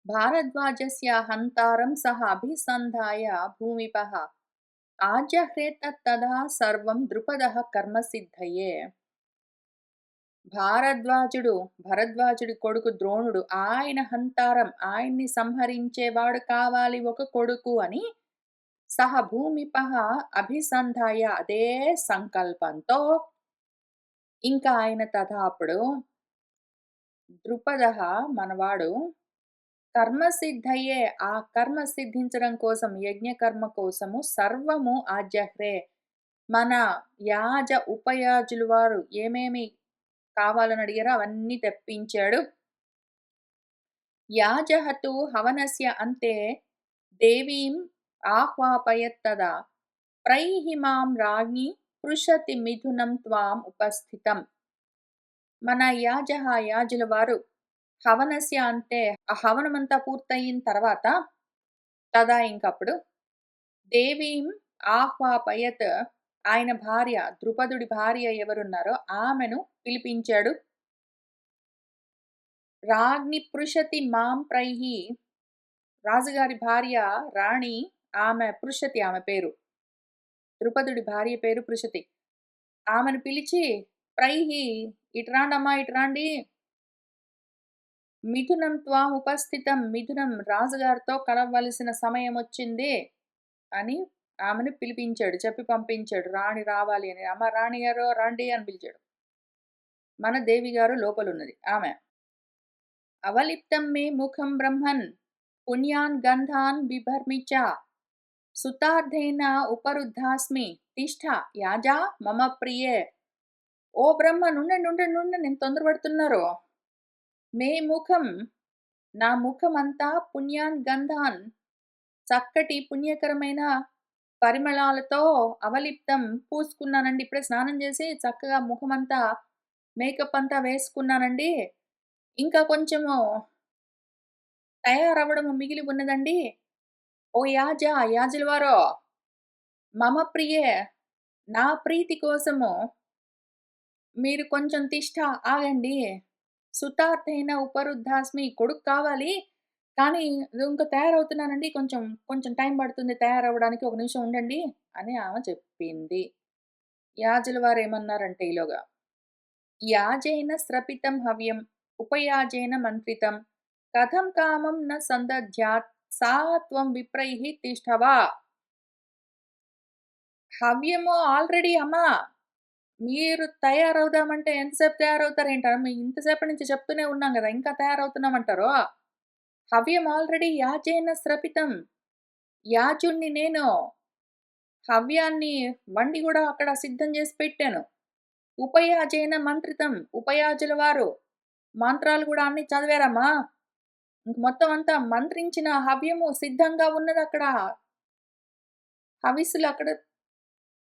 భారద్వాజస్య హంతారం సహ అభిసంధాయ భూమిపః ఆజహ్రే తత్తదా సర్వం ద్రుపదః కర్మసిద్ధయే. భరద్వాజుడి కొడుకు ద్రోణుడు ఆయన హంతారం, ఆయన్ని సంహరించేవాడు కావాలి ఒక కొడుకు అని సహ భూమిపః అభిసంధాయ అదే సంకల్పంతో ఇంకా ఆయన తథా అప్పుడు ద్రుపదః మనవాడు కర్మసిద్ధయే ఆ కర్మ సిద్ధించడం కోసం యజ్ఞకర్మ కోసము సర్వము ఆజహ్రే మన ఉపయాజులు వారు ఏమేమి కావాలని అడిగారో అవన్నీ తెప్పించాడు. యాజహతు హవనస్య అంతే దేవీం ఆహ్వాపయత్తదా ప్రైహిమాం రాజ్ఞి పృషతి మిథునం త్వాం ఉపస్థితం. మన యాజుల వారు హవనస్య అంటే ఆ హవనమంతా పూర్తయిన తర్వాత తదా ఇంకప్పుడు దేవీం ఆహ్వాపయత్ ఆయన భార్య ద్రుపదుడి భార్య ఎవరున్నారో ఆమెను పిలిపించాడు. రాజ్ఞి పృషతి మాం ప్రైహి. రాజుగారి భార్య రాణి, ఆమె పృషతి ఆమె పేరు. ద్రుపదుడి భార్య పేరు పృషతి. ఆమెను పిలిచి, ప్రైహి, ఇటురాండమ్మా ఇటురాండి. మిథునం త్వాం ఉపస్థితం. మిథునం రాజుగారితో కలవలసిన సమయం వచ్చింది అని ఆమెను పిలిపించాడు. చెప్పి పంపించాడు. రాణి రావాలి అని. అమ్మ రాణి గారు రండి అని పిలిచాడు. మన దేవి గారు లోపలున్నది ఆమె. అవలిప్తం మే ముఖం బ్రహ్మన్ పుణ్యాన్ గంధాన్ బిభర్మి చ సుతార్థేన ఉపరుద్ధాస్మి తిష్ఠ యాజా మమ ప్రియే. ఓ బ్రహ్మ, నుండండి నుండండి నుండండి, నేను తొందరపడుతున్నారు. మే ముఖం, నా ముఖమంతా పుణ్యాన్ గంధాన్, చక్కటి పుణ్యకరమైన పరిమళాలతో అవలిప్తం పూసుకున్నానండి. ఇప్పుడే స్నానం చేసి చక్కగా ముఖమంతా మేకప్ అంతా వేసుకున్నానండి. ఇంకా కొంచెము తయారవ్వడం మిగిలి ఉన్నదండి. ఓ యాజుల వారో, మమ ప్రియే, నా ప్రీతి కోసము మీరు కొంచెం తిష్ట ఆగండి. సుతార్థైన ఉపరుద్ధాస్మి, కొడుకు కావాలి. కానీ ఇంకా తయారవుతున్నానండి. కొంచెం కొంచెం టైం పడుతుంది తయారవ్వడానికి. ఒక నిమిషం ఉండండి అని ఆమె చెప్పింది. యాజుల వారేమన్నారంటే ఈలోగా, యాజేన స్రపితం హవ్యం ఉపయాజేన మంత్రితం కథం కామం న సందధ్యాత్ సా త్వం విప్రైః తిష్ఠవా. హవ్యము ఆల్రెడీ అమ్మా, మీరు తయారవుదామంటే ఎంతసేపు తయారవుతారేంటా? మేము ఇంతసేపటి నుంచి చెప్తూనే ఉన్నాం గదా! ఇంకా తయారవుతున్నామంటారు. హవ్యం ఆల్రెడీ యాజేన స్రపితం. యాజుణ్ణి నేను. హవ్యాన్ని వండి గూడా అక్కడ సిద్ధం జేసి పెట్టాను. ఉపయాజేన మంత్రితం. ఉపయాజుల వారు మంత్రాలు గూడా అన్నీ చదివారమ్మా. ఇంక మొత్తం అంతా మంత్రించిన హవ్యము సిద్ధంగా ఉన్నదక్కడ. హవిస్సులు అక్కడ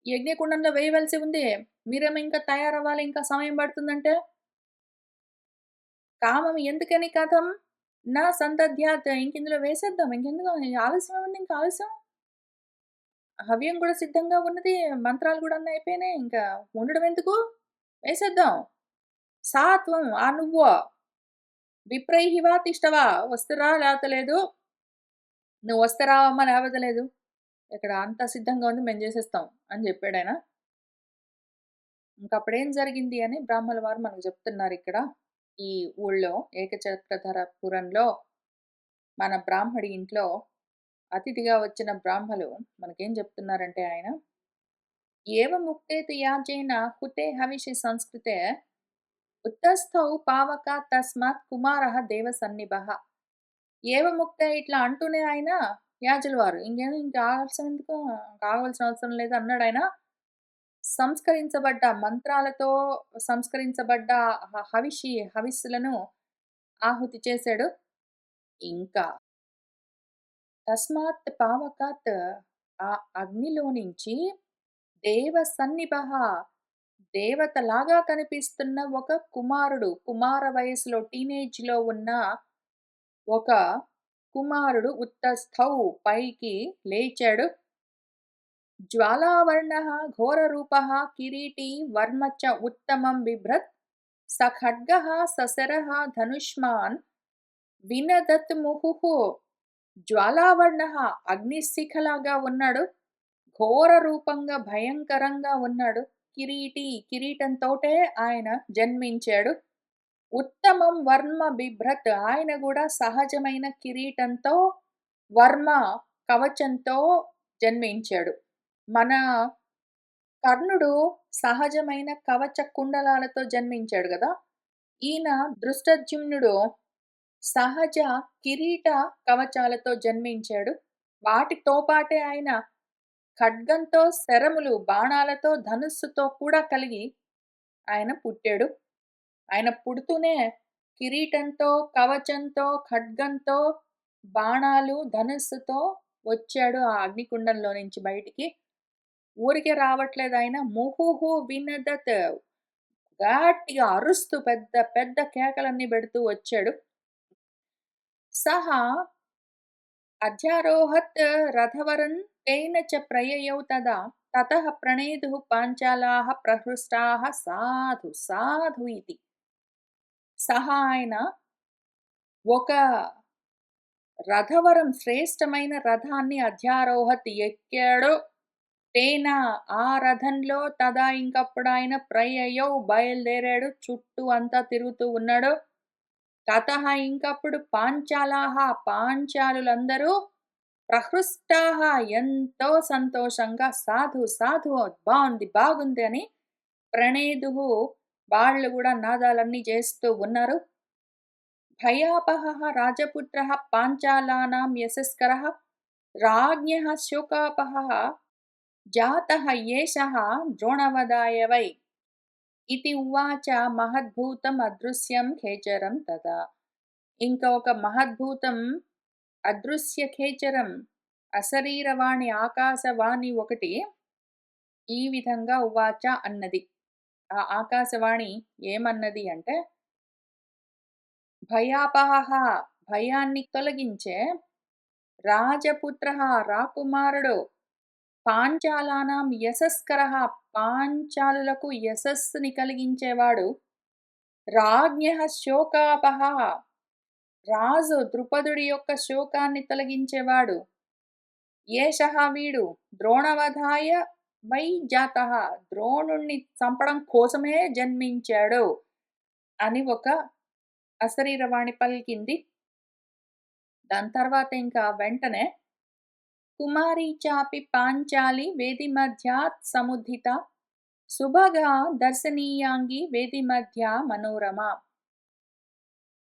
యజ్ఞకుండంలో వేయవలసి ఉంది. మీరేమో ఇంకా తయారవ్వాలి, ఇంకా సమయం పడుతుందంటే, కామం ఎందుకని కథం నా సందధ్యాత్, ఇంకిందులో వేసేద్దాం. ఇంకెందుకు ఆలస్యం ఏముంది, ఇంకా ఆలస్యం? హవ్యం గూడా సిద్ధంగా ఉన్నది. మంత్రాలు గూడా అన్నీ అయిపోయినాయి. ఇంకా ఉండడం ఎందుకు? వేసేద్దాం. సా త్వం, ఆ నువ్వు. విప్రైః వా తిష్టవా, వస్తురా లేకపోతే లేదు. నువ్వు వస్తే రావమ్మా, లేకపోతే లేదు. ఇక్కడ అంతా సిద్ధంగా ఉంది, మేము చేసేస్తాం అని చెప్పాడాయన. ఇంకప్పుడేం జరిగింది అని బ్రాహ్మల వారు మనకు చెప్తున్నారిక్కడ. ఈ ఊళ్ళో ఏకచక్రధరపురంలో మన బ్రాహ్మడి ఇంట్లో అతిథిగా వచ్చిన బ్రాహ్మలు మనకేం చెప్తున్నారంటే ఆయన, ఏవముక్తేతు యాజేన హుతే హవిషి సంస్కృతే ఉత్తస్థౌ పావక తస్మాత్ కుమారః దేవసన్నిభః. ఏవముక్త, ఇట్లా అంటూనే ఆయన యాజుల వారు, ఇంకా ఆలస్యం ఎందుకు, కావాల్సిన అవసరం లేదు అన్నాడాయన. సంస్కరించబడ్డ మంత్రాలతో సంస్కరించబడ్డ హవిస్సులను ఆహుతి చేశాడు. ఇంకా తస్మాత్ పావకాత్, ఆ అగ్నిలో నుంచి దేవ సన్నిభః, దేవతలాగా కనిపిస్తున్న ఒక కుమారుడు, కుమార వయసులో టీనేజ్‌లో ఉన్న ఒక కుమారుడు ఉత్తస్థౌ, పైకి లేచాడు. జ్వాలావర్ణః ఘోరరూపః కిరీటీ వర్మ చ ఉత్తమం బిభ్రత్ సఖడ్గః సశరః ధనుష్మాన్ వినదత్ ముహుః. జ్వాలావర్ణః, అగ్నిశిఖలాగా ఉన్నాడు. ఘోర రూపంగా భయంకరంగా ఉన్నాడు. కిరీటి, కిరీటంతోటే ఆయన జన్మించాడు. ఉత్తమం వర్మ బిభ్రత్, ఆయన కూడా సహజమైన కిరీటంతో, వర్మ కవచంతో జన్మించాడు. మన కర్ణుడు సహజమైన కవచ కుండలాలతో జన్మించాడు గదా! ఈయన దృష్టద్యుమ్నుడు సహజ కిరీట కవచాలతో జన్మించాడు. వాటితో పాటే ఆయన ఖడ్గంతో, శరములు, బాణాలతో, ధనుస్సుతో కూడా కలిగి ఆయన పుట్టాడు. ఆయన పుడుతూనే కిరీటంతో, కవచంతో, ఖడ్గంతో, బాణాలు, ధనుస్సుతో వచ్చాడు ఆ అగ్నికుండంలో నుంచి బయటికి. ఊరికే రావట్లేదు ఆయన. ముహుః వినదత్, గట్టిగా అరుస్తూ పెద్ద పెద్ద కేకలన్నీ పెడుతూ వచ్చాడు. సహా అధ్యారోహత్ రథవరన్ తేన చ ప్రయయౌ తదా తతః ప్రణేదుః పాంచాలాః ప్రహృష్టాః సాధు సాధు ఇతి. సహా, ఆయన ఒక రథవరం శ్రేష్టమైన రథాన్ని అధ్యారోహత్ ఎక్కాడు. తేన ఆ రథంలో తదా ఇంకప్పుడాయన ప్రయయౌ బయలుదేరాడు. చుట్టూ అంతా తిరుగుతూ ఉన్నాడు. తతః ఇంకప్పుడు పాంచాలాహ పాంచాలులందరూ ప్రహృష్టాహ ఎంతో సంతోషంగా సాధు సాధు బావుంది బాగుంది అని ప్రణేదుః వాళ్ళు గూడా నాదాలన్నీ చేస్తూ ఉన్నారు. భయాపహః రాజపుత్రః పాంచాలానాం యశస్కరः రాజ్ఞः శోకాపహः జాతः ఏషः ద్రోణవధాయ వై ఇతి ఉవాచ మహద్భూతం అదృశ్యం ఖేచరం తదా. ఇంకా ఒక మహద్భూతం అదృశ్య ఖేచరం అశరీరవాణి ఆకాశవాణి ఒకటి ఈ విధంగా ఉవాచ అన్నది. ఆ ఆకాశవాణి ఏమన్నది అంటే, భయాపహః భయాన్ని తొలగించే, రాజపుత్రః రాకుమారుడు, పాంచాలానాం యశస్కరః పాంచాలులకు యశస్సుని కలిగించేవాడు, రాజ్ఞః శోకాపహః రాజు ద్రుపదుడి యొక్క శోకాన్ని తొలగించేవాడు, ఏషః వీడు ద్రోణవధాయ వై జాతః ద్రోణుణ్ణి చంపడం కోసమే జన్మించాడు అని ఒక అశరీరవాణి పలికింది. దాని తర్వాత ఇంకా వెంటనే కుమారీ చాపి పాంచాలి వేది మధ్యాత్ సముద్ధిత సుభగా దర్శనీయాంగి వేది మధ్య మనోరమ.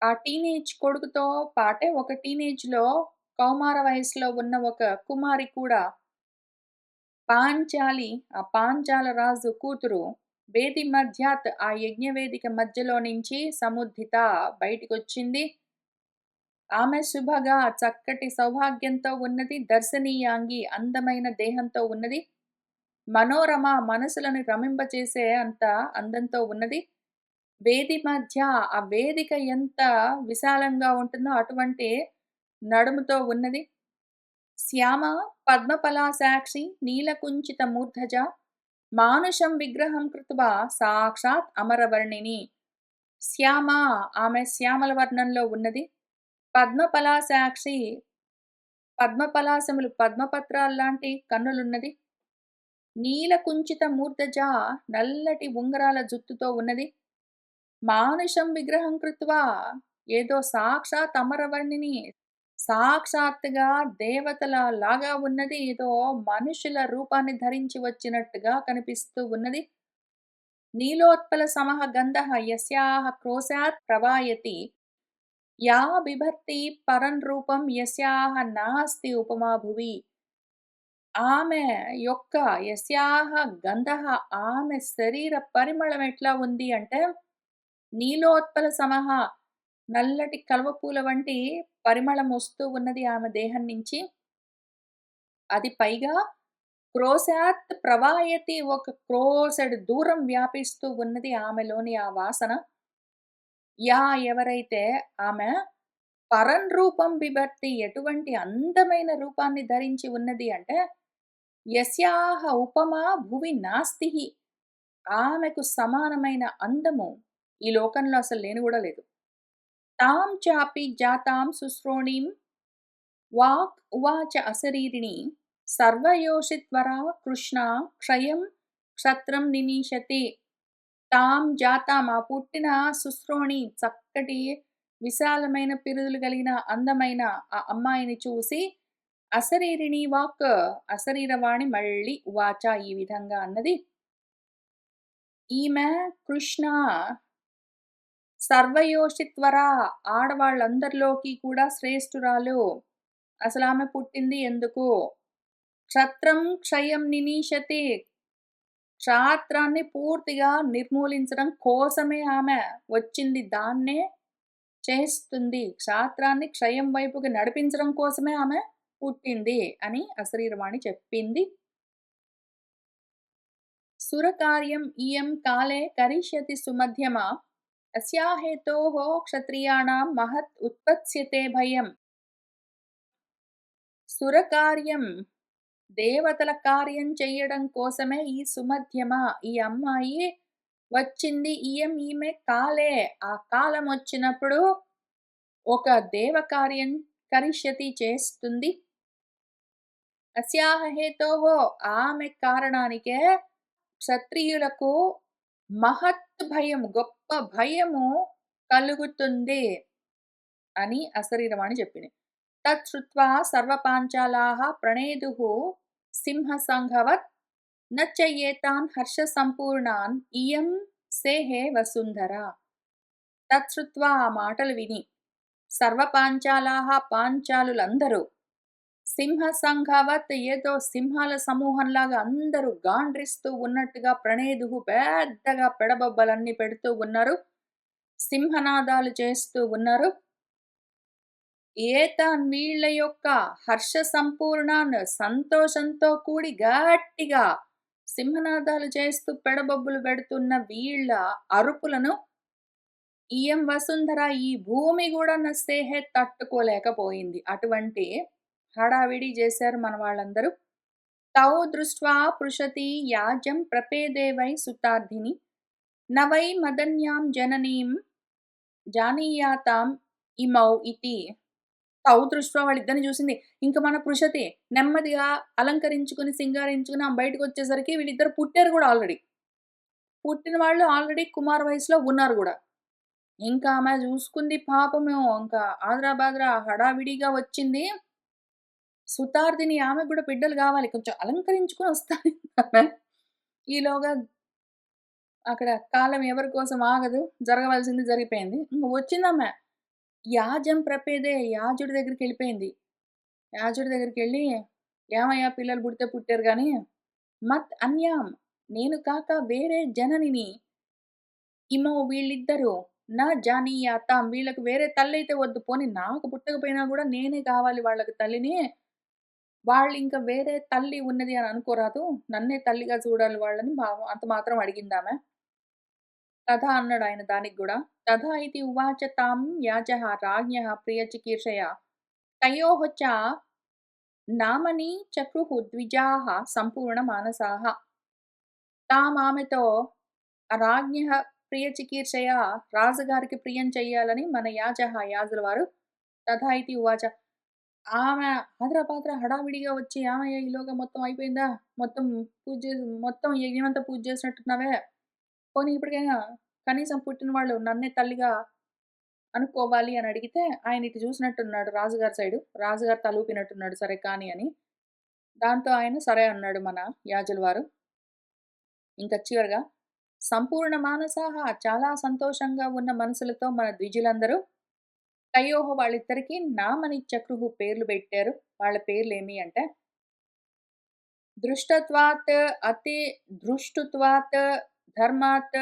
ఆ టీనేజ్ కొడుకుతో పాటే ఒక టీనేజ్‌లో కౌమార వయసులో ఉన్న ఒక కుమారి కూడా పాంచాలి ఆ పాంచాల రాజు కూతురు వేది మధ్యాత్ ఆ యజ్ఞవేదిక మధ్యలో నుంచి సముద్ధిత బయటికొచ్చింది. ఆమె శుభగా చక్కటి సౌభాగ్యంతో ఉన్నది. దర్శనీయాంగి అందమైన దేహంతో ఉన్నది. మనోరమ మనసులను రమింపచేసే అంత అందంతో ఉన్నది. వేది మధ్య ఆ వేదిక ఎంత విశాలంగా ఉంటుందో అటువంటి నడుముతో ఉన్నది. శ్యామ పద్మపలాసాక్షి నీలకుంచిత మూర్ధజ మానుషం విగ్రహం కృత్వా సాక్షాత్ అమరవర్ణిని. శ్యామ ఆమె శ్యామల వర్ణంలో ఉన్నది. పద్మపలాసాక్షి పద్మపలాసములు పద్మపత్రాల్లాంటి కన్నులున్నది. నీలకుంచిత మూర్ధజ నల్లటి ఉంగరాల జుత్తుతో ఉన్నది. మానుషం విగ్రహం కృత్వా ఏదో సాక్షాత్ అమరవర్ణిని సాక్షాత్తుగా దేవతల లాగా ఉన్నది. ఏదో మనుషుల రూపాన్ని ధరించి వచ్చినట్టుగా కనిపిస్తూ ఉన్నది. నీలోత్పల సమః గంధః యస్యాః క్రోశాత్ ప్రవాయతి యా బిభర్తి పరం రూపం యస్యాః నాస్తి ఉపమా భువి. ఆమె యొక్క యస్యాః గంధః ఆమె శరీర పరిమళం ఎట్లా ఉంది అంటే నీలోత్పల సమః నల్లటి కలువపూల వంటి పరిమళం వస్తూ ఉన్నది ఆమె దేహం నుంచి. అది పైగా క్రోశాత్ ప్రవాయతి ఒక క్రోసెడు దూరం వ్యాపిస్తూ ఉన్నది ఆమెలోని ఆ వాసన. యా ఎవరైతే ఆమె పరన్ రూపం బిభర్తి ఎటువంటి అందమైన రూపాన్ని ధరించి ఉన్నది అంటే యస్యాహ ఉపమా భువి నాస్తిహి ఆమెకు సమానమైన అందము ఈ లోకంలో అసలు లేని కూడా లేదు. తాం చాపి జాతాం సుశ్రోణీం వాక్ ఉవాచ అశరీరిణి సర్వయోషిత్వరా కృష్ణ క్షయం క్షత్రం నినీషతి. తాం జాతాం ఆ పుట్టిన సుశ్రోణి చక్కటి విశాలమైన పిరుదులు కలిగిన అందమైన ఆ అమ్మాయిని చూసి అశరీరిణి వాక్ అశరీరవాణి మళ్ళీ ఉవాచ ఈ విధంగా అన్నది. ఈమె కృష్ణ సర్వయోషిత్వర ఆడవాళ్ళందరిలోకి కూడా శ్రేష్ఠురాలు. అసలామె పుట్టింది ఎందుకు? క్షత్రం క్షయం నినీషతి క్షాత్రాన్ని పూర్తిగా నిర్మూలించడం కోసమే ఆమె వచ్చింది. దాన్నే చేస్తుంది. క్షాత్రాన్ని క్షయం వైపుకి నడిపించడం కోసమే ఆమె పుట్టింది అని అశరీరవాణి చెప్పింది. సురకార్యం ఇయం కాలే కరిష్యతి సుమధ్యమ అస్యా హేతోః క్షత్రియాణాం మహత్ ఉత్పత్స్యతే భయం. సురకార్యం దేవతల కార్యం చెయ్యడం కోసమే ఈ సుమధ్యమ ఈ అమ్మాయి వచ్చింది. ఈమె కాలే ఆ కాలం వచ్చినప్పుడు ఒక దేవకార్యం కరిష్యతి చేస్తుంది. అస్యాహ హేతోః ఆమె కారణానికే క్షత్రియులకు మహత్ భయం, గొప్ప భయము కలుగుతుంది అని అశరీరవాణి చెప్పింది. తత్ శ్రుత్వా సర్వ పాంచాలాః ప్రణేదుః సింహసంఘవత్ న చయ్యేతాన్ హర్ష సంపూర్ణాన్ ఇయం సేహే వసుంధర. తత్ శ్రుత్వా ఆ మాటలు విని సర్వ పాంచాలాః పాంచాలులందరూ సింహసంఘవత్ ఏదో సింహాల సమూహంలాగా అందరూ గాండ్రిస్తూ ఉన్నట్టుగా ప్రణేదుః పెద్దగా పెడబొబ్బలన్నీ పెడుతూ ఉన్నారు. సింహనాదాలు చేస్తూ ఉన్నారు. ఏతాన్ వీళ్ళ యొక్క హర్ష సంపూర్ణాన్ సంతోషంతో కూడి గట్టిగా సింహనాదాలు చేస్తూ పెడబొబ్బులు పెడుతున్న వీళ్ళ అరుపులను ఇయం వసుంధర ఈ భూమి గూడా నస్సేహే తట్టుకోలేకపోయింది. అటువంటి హడావిడి చేశారు మన వాళ్ళందరూ. తౌ దృష్ట్వా పృషతి యాజం ప్రపేదే వై సుతార్థిని న వై మదన్యాం జననీం జానీయాతాం ఇమౌ ఇతి. తౌ దృష్ట్వా వాళ్ళిద్దరిని చూసింది. ఇంక మన పృషతి నెమ్మదిగా అలంకరించుకొని, సింగారించుకొని ఆమె బయటకొచ్చేసరికి వీళ్ళిద్దరు పుట్టారు గూడా ఆల్రెడీ. పుట్టిన వాళ్ళు ఆల్రెడీ కుమార వయసులో ఉన్నారు గూడా. ఇంకా ఆమె జూసుకుంది పాపము. ఇంకా ఆద్రా-బాద్రా హడావిడిగా వచ్చింది. సుతార్దిని ఆమెకు గూడా బిడ్డలు గావాలి. కొంచెం అలంకరించుకొని వస్తాది ఆమె. ఈలోగా అక్కడ కాలం ఎవరి కోసం ఆగదు. జరగవలసింది జరిగిపోయింది. ఇంక వచ్చిందామె. యాజం ప్రపేదే యాజుడి దగ్గరికెళ్ళిపోయింది. యాజుడి దగ్గరికెళ్ళి, "ఏమయ్యా పిల్లలు పుడితే పుట్టారు గానీ, మత్ అన్యాం నేను కాక వేరే జననిని ఇమో వీళ్ళిద్దరూ నా జానీయాతాం వీళ్ళకి వేరే తల్లయితే వద్దు. పోనీ నాకు పుట్టకపోయినా గూడా నేనే కావాలి వాళ్ళకి తల్లిని. వాళ్ళింక వేరే తల్లి ఉన్నది అని అనుకోరాదు. నన్నే తల్లిగా చూడాలి వాళ్ళని" అంత మాత్రం అడిగిందామె. తథా అన్నాడాయన దానికి గూడా. తథా ఇతి ఉవాచ తాం యాజః రాజ్ఞః ప్రియచికీర్షయా తయోః చ నామనీ చక్రుః ద్విజాః సంపూర్ణమానసాః. తామామెతో రాజ్ఞః ప్రియచికీర్షయా రాజుగారికి ప్రియం చెయ్యాలని మన యాజుల వారు తథా ఇతి ఉవాచ. ఆమె ఆద్రాపాద్రా హడావిడిగా వచ్చి, "ఏమయ్య ఈలోగా మొత్తం అయిపోయిందా? మొత్తం మొత్తం యజ్ఞమంతా పూజ చేసినట్టున్నావే. పోనీ ఇప్పటికైనా కనీసం పుట్టిన వాళ్ళు నన్నే తల్లిగా అనుకోవాలి" అని అడిగితే, ఆయన ఇటు చూసినట్టున్నాడు రాజుగారి సైడు. రాజుగారు తలూపినట్టున్నాడు సరే కాని అని. దాంతో ఆయన సరే అన్నాడు మన యాజుల వారు. ఇంక చివరగా సంపూర్ణ మానసాహ చాలా సంతోషంగా ఉన్న మనసులతో మన ద్విజులందరూ తయోః వాళ్ళిద్దరికీ నామనిచక్రుః పేర్లు పెట్టారు. వాళ్ళ పేర్లేమి అంటే దృష్టత్వాత్ అతి దృష్టుత్వాత్ ధర్మాత్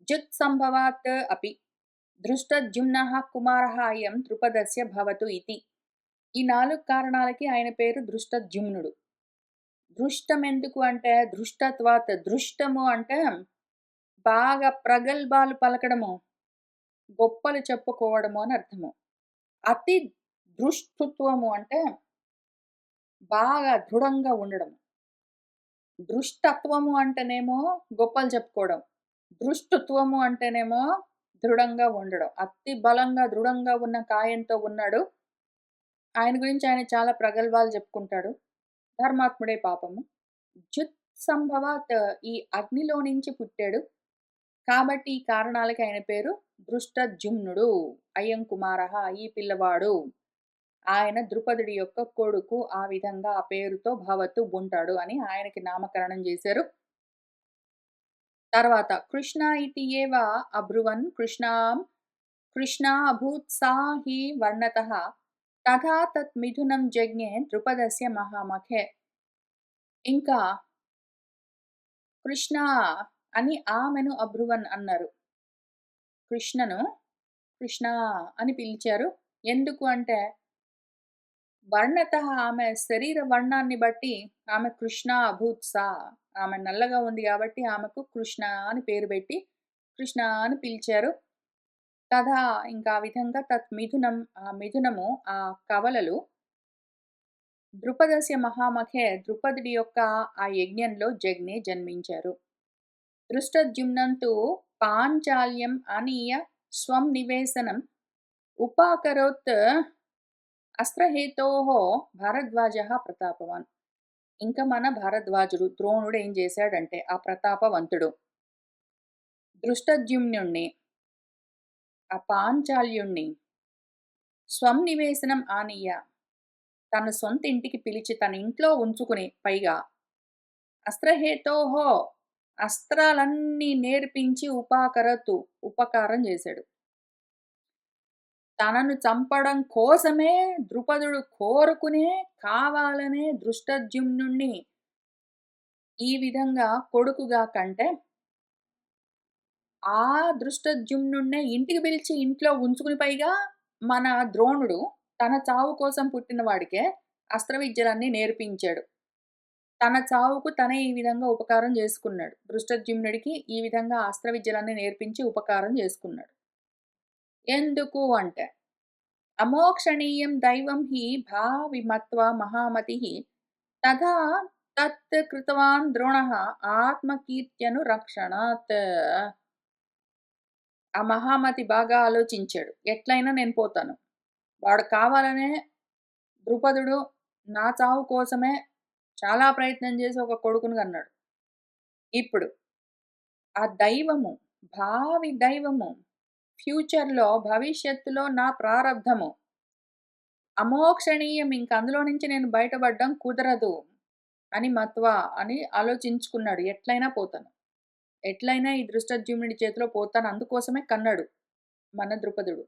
జుత్సంభవాత్ అపి దృష్టద్యుమ్నః కుమారః అయం ద్రుపదస్య భవతు ఇతి. ఈ 4 కారణాలకి ఆయన పేరు దృష్టద్యుమ్నుడు. దృష్టమెందుకు అంటే దృష్టత్వాత్ దృష్టము అంటే బాగా ప్రగల్భాలు పలకడము, గొప్పలు చెప్పుకోవడము అని అర్థము. అతి దృష్టత్వము అంటే బాగా దృఢంగా ఉండడం. దృష్టత్వము అంటేనేమో గొప్పలు చెప్పుకోవడం. దృష్టత్వము అంటేనేమో దృఢంగా ఉండడం. అతి బలంగా, దృఢంగా ఉన్న కాయంతో ఉన్నాడు. ఆయన గురించి ఆయన చాలా ప్రగల్భాలు చెప్పుకుంటాడు. ధర్మాత్ముడే పాపము. జుత్ సంభవాత్ ఈ అగ్నిలో నుంచి పుట్టాడు. కాబట్టి ఈ కారణాలకి ఆయన పేరు దృష్టద్యుమ్నుడు. అయం కుమారః ఈ పిల్లవాడు. ఆయన ద్రుపదుడి యొక్క కొడుకు. ఆ విధంగా ఆ పేరుతో భవతు ఉంటాడు అని ఆయనకి నామకరణం చేశారు. తర్వాత కృష్ణ ఇతి ఏవ అబ్రువన్ కృష్ణా అభూత్ సా హి వర్ణతః తథా తత్ మిథునం జజ్ఞే ద్రుపదస్య మహామఖే. ఇంకా కృష్ణ అని ఆమెను అబ్రువన్ అన్నారు. కృష్ణను కృష్ణ అని పిలిచారు. ఎందుకు అంటే వర్ణతః ఆమె శరీర వర్ణాన్ని బట్టి ఆమె కృష్ణ అభూత్ సా ఆమె నల్లగా ఉంది కాబట్టి ఆమెకు కృష్ణ అని పేరు పెట్టి కృష్ణ అని పిలిచారు. తథా ఇంకా ఆ విధంగా తత్ మిథునం ఆ మిథునము ఆ కవలలు ద్రుపదస్య మహామఖే ద్రుపదుడి యొక్క ఆ యజ్ఞంలో జగ్నే జన్మించారు. దృష్టద్యుమ్నంతు పాంచాల్యం ఆనీయ స్వం నివేశనం ఉపాకరోత్ అస్త్రహేతోః భారద్వాజः ప్రతాపవాన్. ఇంకా మన భారద్వాజుడు ద్రోణుడు ఏం చేశాడంటే ఆ ప్రతాపవంతుడు దృష్టద్యుమ్నుణ్ణి, ఆ పాంచాల్యుణ్ణి స్వం నివేశనం ఆనీయ తన సొంత ఇంటికి పిలిచి తన ఇంట్లో ఉంచుకుని, పైగా అస్త్రహేతోహో అస్త్రాలన్నీ నేర్పించి ఉపాకరతు ఉపకారం చేశాడు. తనను చంపడం కోసమే ద్రుపదుడు కోరుకునే కావాలనే దృష్టద్యుమ్నుణ్ణి ఈ విధంగా కొడుకుగా కంటే, ఆ దృష్టద్యుమ్నుణ్ణే ఇంటికి పిలిచి ఇంట్లో ఉంచుకుని, పైగా మన ద్రోణుడు తన చావు కోసం పుట్టిన వాడికే అస్త్ర విద్యలన్నీ నేర్పించాడు. తన చావుకు తనే ఈ విధంగా ఉపకారం చేసుకున్నాడు. దృష్టద్యుమ్నుడికి ఈ విధంగా అస్త్ర విద్యలన్నీ నేర్పించి ఉపకారం చేసుకున్నాడు. ఎందుకు అంటే, అమోక్షణీయం దైవం హి భావిమత్వా మహామతిః తథా తత్ కృతవాన్ ద్రోణః ఆత్మకీర్త్యను రక్షణాత్. ఆ మహామతి బాగా ఆలోచించాడు. ఎట్లయినా నేను పోతాను. వాడు కావాలనే ద్రుపదుడు నా చావు కోసమే చాలా ప్రయత్నం చేసి ఒక కొడుకును కన్నాడు. ఇప్పుడు ఆ దైవము, భావి దైవము, ఫ్యూచర్‌లో భవిష్యత్తులో నా ప్రారబ్ధము అమోక్షణీయం, ఇంక అందులో నుంచి నేను బయటపడడం కుదరదు అని మత్వా అని ఆలోచించుకున్నాడు. ఎట్లయినా పోతాను. ఎట్లయినా ఈ దృష్టద్యుమ్నుడి చేతిలో పోతాను. అందుకోసమే కన్నాడు మన ద్రుపదుడు.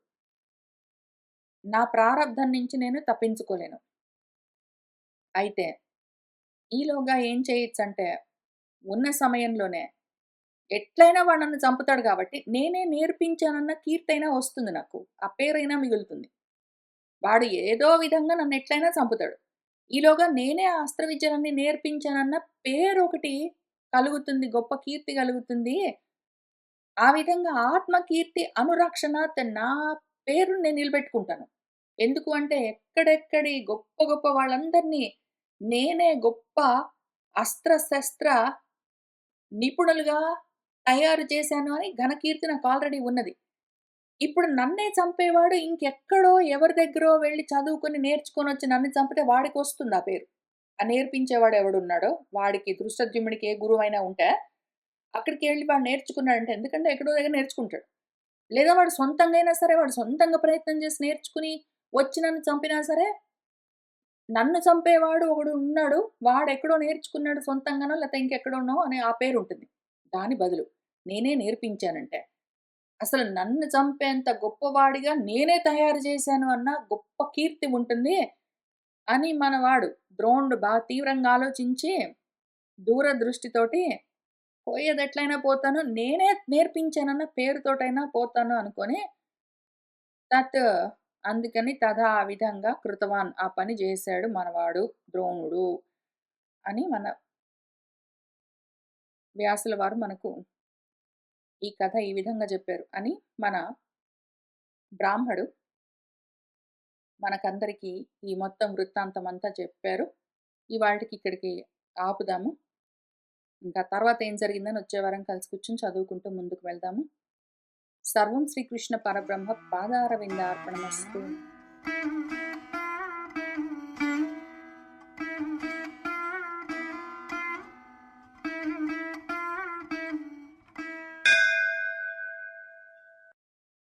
నా ప్రారబ్ధం నుంచి నేను తప్పించుకోలేను. అయితే ఈలోగా ఏం చేయొచ్చంటే, ఉన్న సమయంలోనే ఎట్లైనా వాడు నన్ను చంపుతాడు కాబట్టి నేనే నేర్పించానన్న కీర్తైనా వస్తుంది నాకు. ఆ పేరైనా మిగులుతుంది. వాడు ఏదో విధంగా నన్ను ఎట్లైనా చంపుతాడు. ఈలోగా నేనే ఆ అస్త్ర విద్యలన్నీ నేర్పించానన్న పేరొకటి కలుగుతుంది. గొప్ప కీర్తి కలుగుతుంది. ఆ విధంగా ఆత్మకీర్తి అనురక్షణాత్ నా పేరుని నేను నిలబెట్టుకుంటాను. ఎందుకు అంటే, ఎక్కడెక్కడి గొప్ప గొప్ప వాళ్ళందరినీ నేనే గొప్ప అస్త్ర-శస్త్ర నిపుణులుగా తయారు చేశాను అని ఘనకీర్తి నాకు ఆల్రెడీ ఉన్నది. ఇప్పుడు నన్నే చంపేవాడు ఇంకెక్కడో ఎవరి దగ్గరో వెళ్లి చదువుకొని నేర్చుకొనొచ్చి నన్ను చంపితే వాడికొస్తుంది ఆ పేరు. ఆ నేర్పించేవాడు ఎవడున్నాడో వాడికి, దృష్టద్యుమ్నుడికి ఏ గురువైనా ఉంటే అక్కడికెళ్ళి వాడు నేర్చుకున్నాడంటే, ఎందుకంటే ఎక్కడో దగ్గర నేర్చుకుంటాడు. లేదా వాడు సొంతంగా అయినా సరే, వాడు సొంతంగా ప్రయత్నం చేసి నేర్చుకుని వచ్చి నన్ను చంపినా సరే, నన్ను చంపేవాడు ఒకడు ఉన్నాడు. వాడెక్కడో నేర్చుకున్నాడు సొంతంగానో లేతే ఇంకెక్కడోనో అని ఆ పేరుంటుంది. దాని బదులు నేనే నేర్పించానంటే, అసలు నన్ను చంపేంత గొప్పవాడిగా నేనే తయారు చేశాను అన్న గొప్ప కీర్తి ఉంటుంది అని మనవాడు ద్రోణుడు బాగా తీవ్రంగా ఆలోచించి, దూరదృష్టితోటి పోయేదెట్లైనా పోతాను, నేనే నేర్పించానన్న పేరుతోటైనా పోతాను అనుకోని తత్ అందుకని తథా ఆ విధంగా కృతవాన్ ఆ పని చేశాడు మనవాడు ద్రోణుడు అని మన వ్యాసుల వారు మనకు ఈ కథ ఈ విధంగా చెప్పారు అని మన బ్రాహ్మడు మనకందరికీ ఈ మొత్తం వృత్తాంతం అంతా చెప్పారు. ఇవాల్టికి ఇక్కడికి ఆపుదాము. ఇంకా తర్వాత ఏం జరిగిందని వచ్చే వారం కలిసి కూర్చొని చదువుకుంటూ ముందుకు వెళ్దాము. సర్వం శ్రీకృష్ణ పరబ్రహ్మ పాదారవిందార్పణమస్తు.